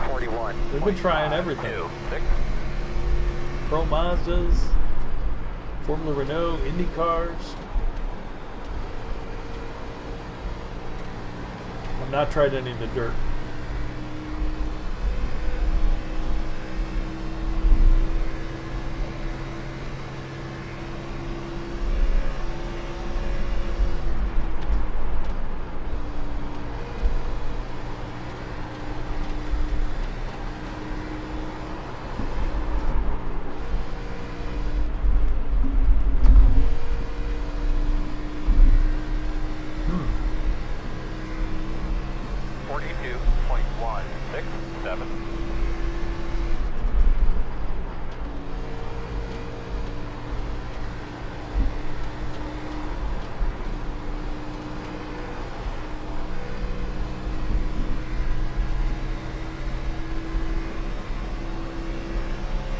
41. We've been trying everything. 6. Pro Mazdas, Formula Renault, Indy cars. I've not tried any of the dirt.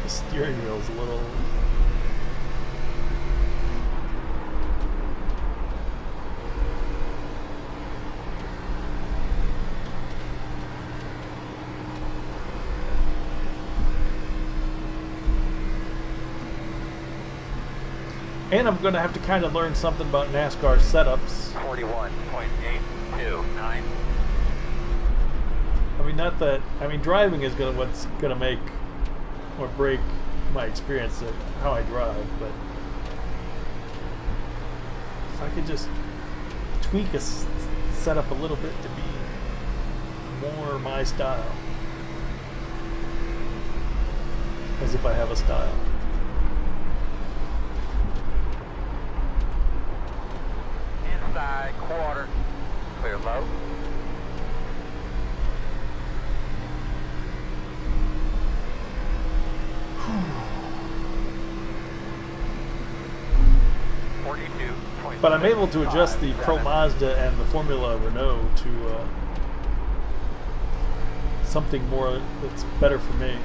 The steering wheel's a little... And I'm going to have to kind of learn something about NASCAR setups. 41.829. I mean, not that... I mean, driving is what's going to make or break my experience of how I drive, but if I could just tweak a setup a little bit to be more my style, as if I have a style. 42.6. But I'm able to adjust the Pro Mazda and the Formula Renault to something more that's better for me.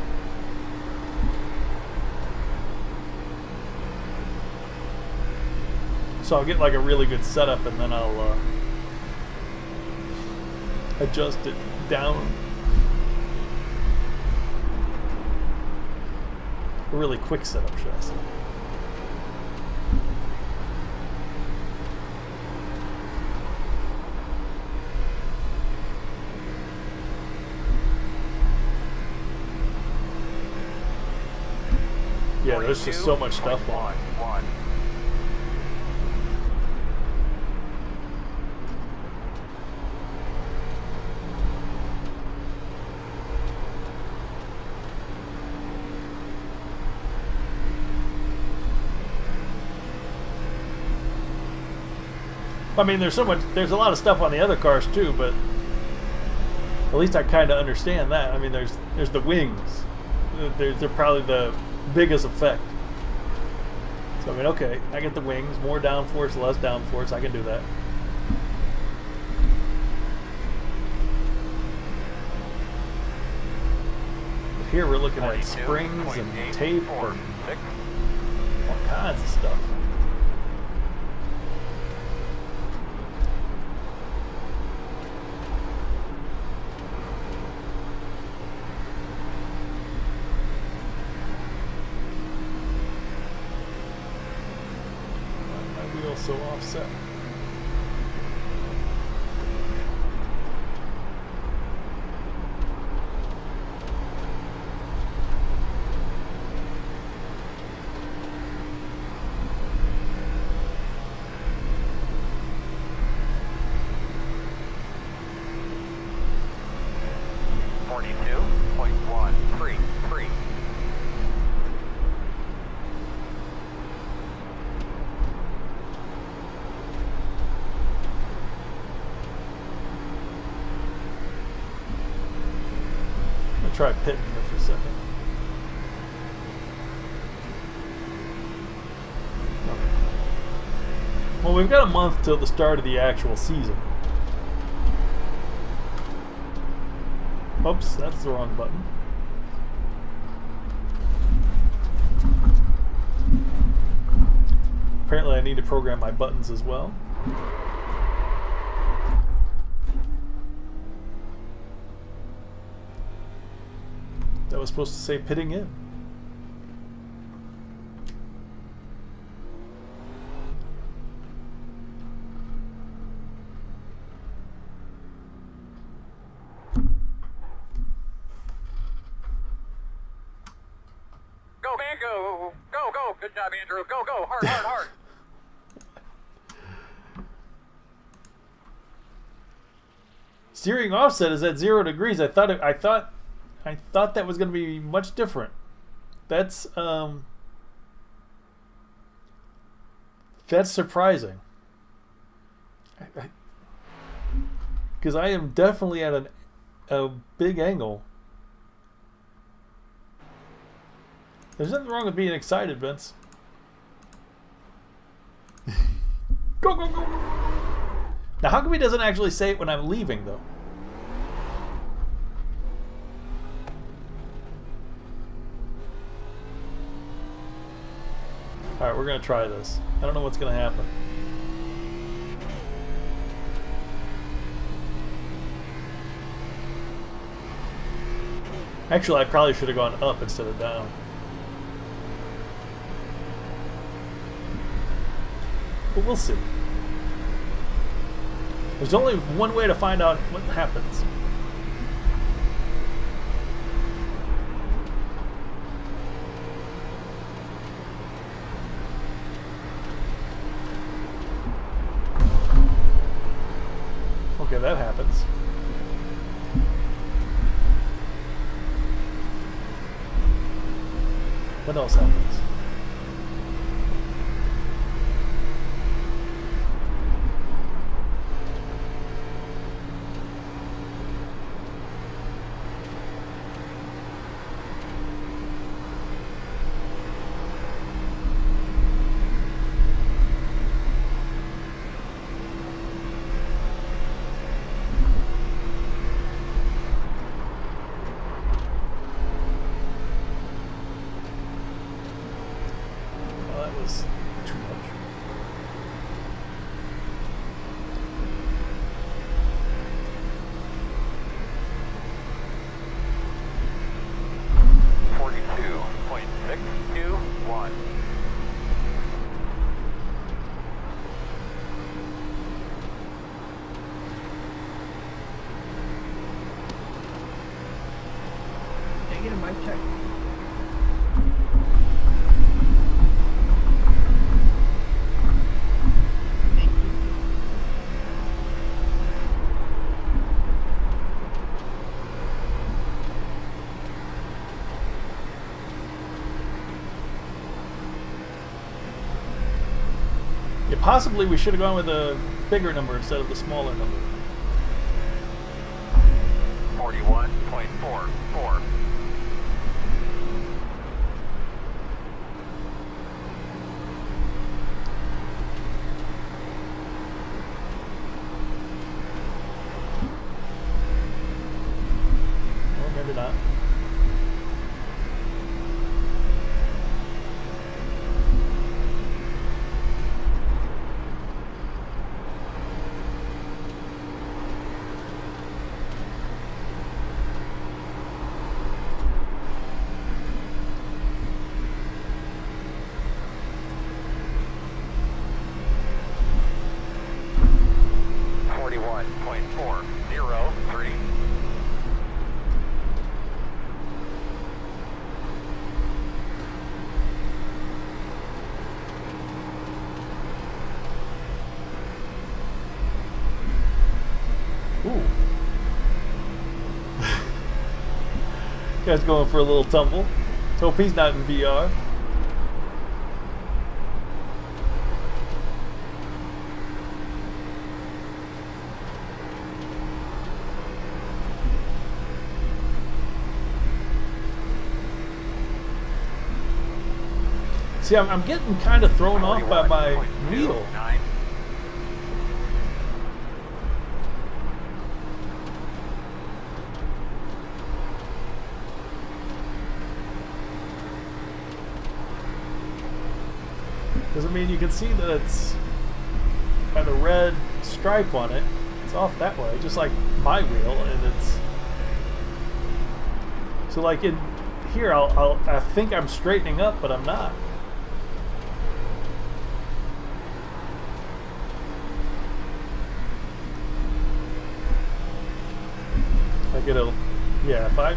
So I'll get like a really good setup, and then I'll adjust it down. A really quick setup, should I say. Yeah, there's just so much stuff on it. I mean, there's a lot of stuff on the other cars too, but at least I kind of understand that. I mean, there's the wings. They're probably the biggest effect. So I mean, okay, I get the wings, more downforce, less downforce. I can do that. But here we're looking at springs and tape and all kinds of stuff. So offset. Try pitting here for a second. Okay. Well, we've got a month till the start of the actual season. Oops, that's the wrong button. Apparently I need to program my buttons as well. That was supposed to say pitting in. Go, man, go! Go, go! Good job, Andrew. Go, go! Hard, hard, hard! Steering offset is at 0 degrees. I thought that was going to be much different. That's surprising. Because I am definitely at a big angle. There's nothing wrong with being excited, Vince. Go, go, go! Now, how come he doesn't actually say it when I'm leaving, though? Alright, we're going to try this. I don't know what's going to happen. Actually, I probably should have gone up instead of down. But we'll see. There's only one way to find out what happens. Okay, that happens. What else happens? mic check. Thank you. Yeah, possibly we should have gone with a bigger number instead of the smaller number. 41.44. Or maybe not. Ooh. Guy's going for a little tumble. Let's hope he's not in VR. See, I'm getting kind of thrown off by my wheel. Because, I mean, you can see that it's got a red stripe on it. It's off that way, just like my wheel, and it's... So, like, in here, I think I'm straightening up, but I'm not. Like, it'll... Yeah,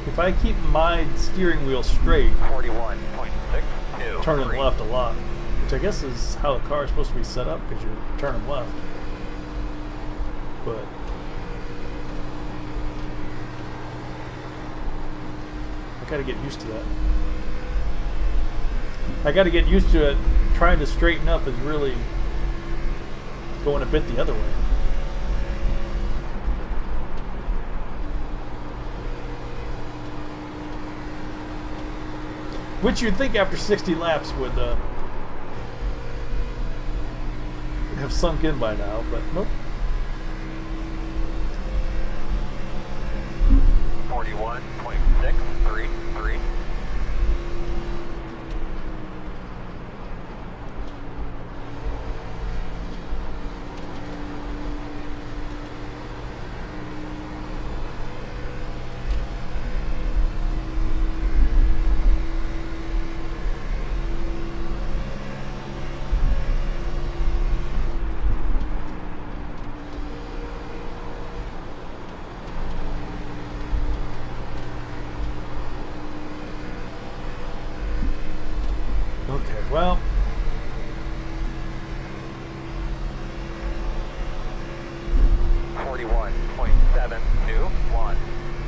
if I keep my steering wheel straight, 41.62. turning left a lot, which I guess is how the car is supposed to be set up, because you're turning left. But I gotta get used to that. I gotta get used to it. Trying to straighten up is really going a bit the other way. Which you'd think after 60 laps would have sunk in by now, but nope. 41.633. Okay, well.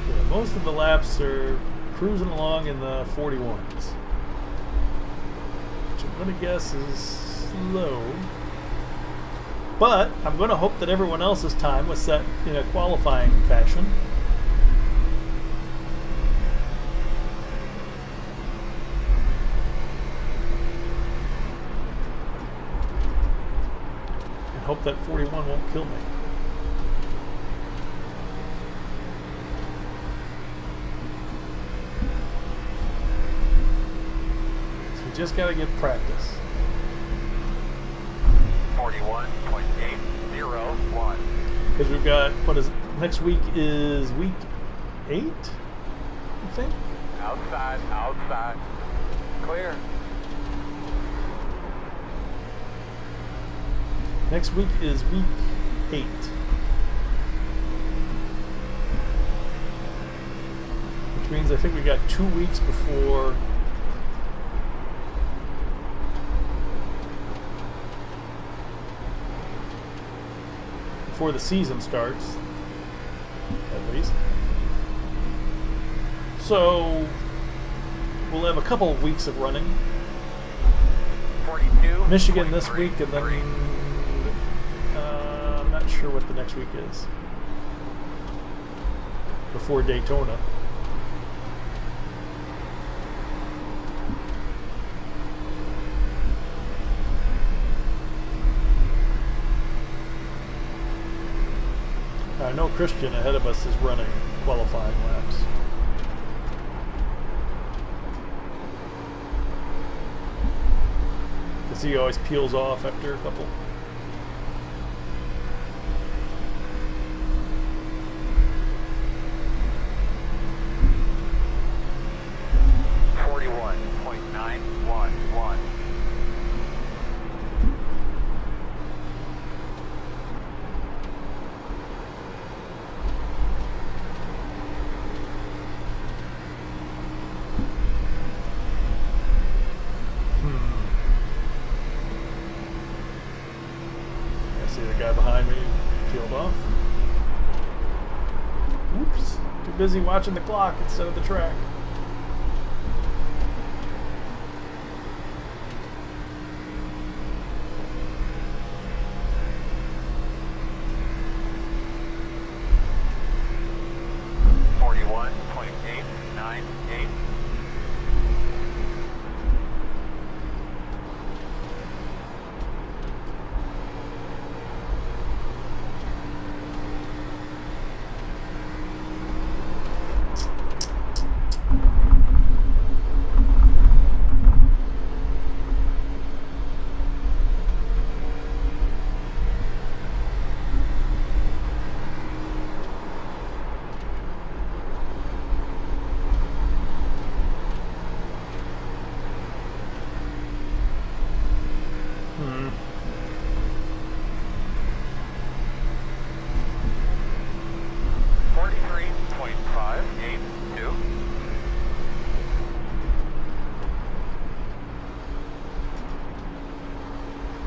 Yeah, most of the laps are cruising along in the 41s. Which I'm going to guess is slow. But I'm going to hope that everyone else's time was set in a qualifying fashion. And hope that 41 won't kill me. So we just got to get practice. 41.801. Because we've got, what is it? Next week is week 8, I think? Outside, outside. Clear. Next week is week 8. Which which means I think we got 2 weeks before the season starts, at least. So we'll have a couple of weeks of running. 42. Michigan this week, and then I'm not sure what the next week is before Daytona. I know Christian ahead of us is running qualifying laps. Because he always peels off after a couple. Busy watching the clock instead of the track.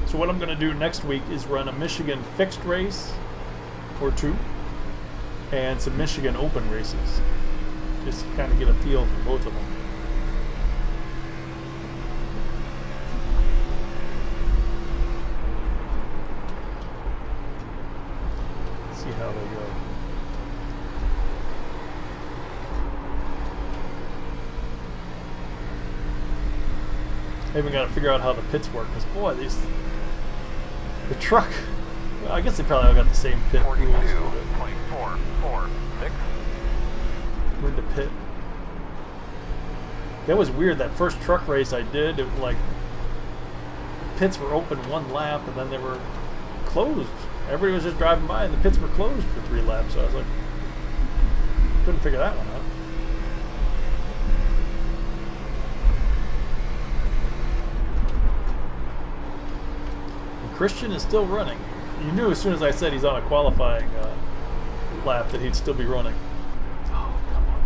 So what I'm going to do next week is run a Michigan fixed race or two and some Michigan open races. Just to kind of get a feel for both of them. See how they go. I even got to figure out how the pits work, because boy, the truck, well, I guess they probably all got the same pit rules for when to pit. That was weird, that first truck race I did, it was like, the pits were open one lap and then they were closed. Everybody was just driving by and the pits were closed for 3 laps, so I was like, couldn't figure that one out. Christian is still running. You knew as soon as I said he's on a qualifying lap that he'd still be running. Oh, come on.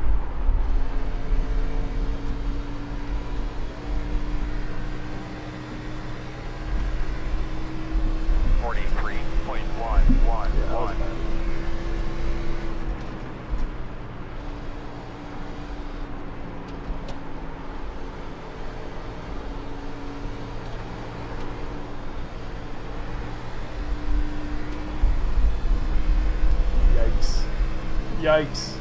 Yikes.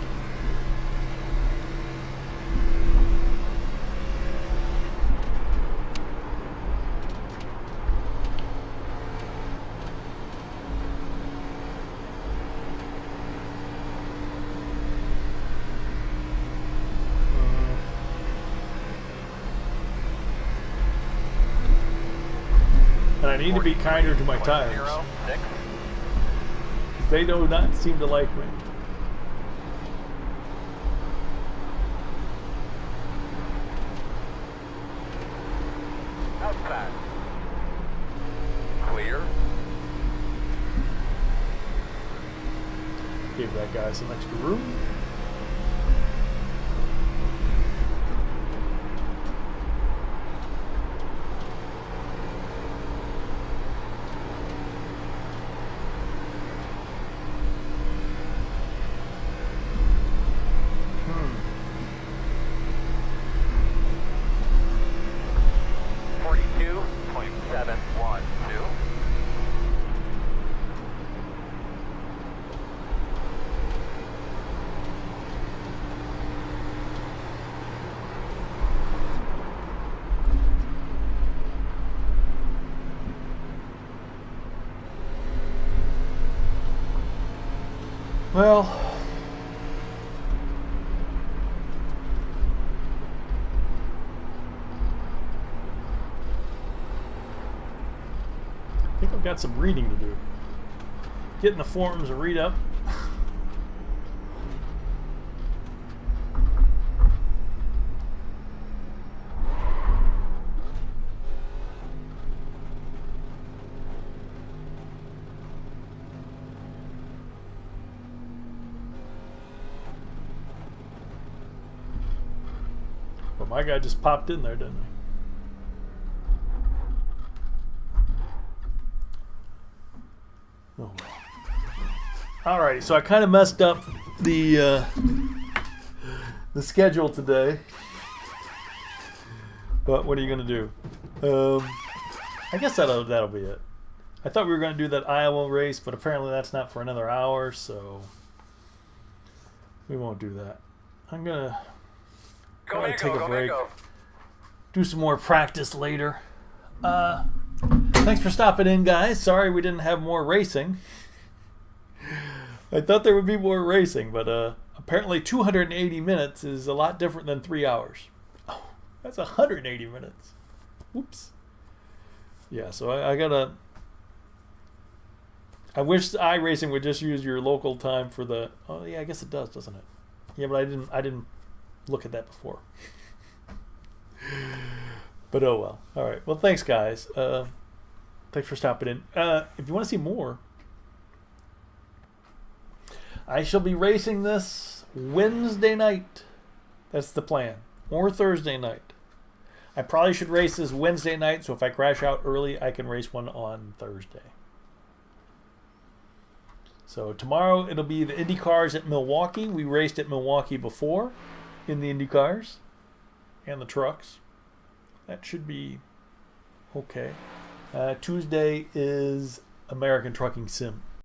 And I need to be kinder to my tires. They do not seem to like me. Outside. Clear. Give that guy some extra room. Well, I think I've got some reading to do. Get in the forums and read up. But my guy just popped in there, didn't he? Oh well. Alrighty, so I kind of messed up the schedule today. But what are you gonna do? I guess that'll be it. I thought we were gonna do that Iowa race, but apparently that's not for another hour, so we won't do that. I'm gonna take a break. Do some more practice later. Thanks for stopping in, guys. Sorry we didn't have more racing. I thought there would be more racing, but apparently 280 minutes is a lot different than 3 hours. Oh, that's 180 minutes. Whoops. Yeah, so I gotta... I wish iRacing would just use your local time for the... Oh, yeah, I guess it does, doesn't it? Yeah, but I didn't look at that before. But oh well. All right. Well, thanks, guys. Thanks for stopping in. If you want to see more, I shall be racing this Wednesday night. That's the plan. Or Thursday night. I probably should race this Wednesday night, so if I crash out early, I can race one on Thursday. So tomorrow it'll be the Indy cars at Milwaukee. We raced at Milwaukee before in the Indy cars and the trucks. That should be okay. Tuesday is American Trucking Sim.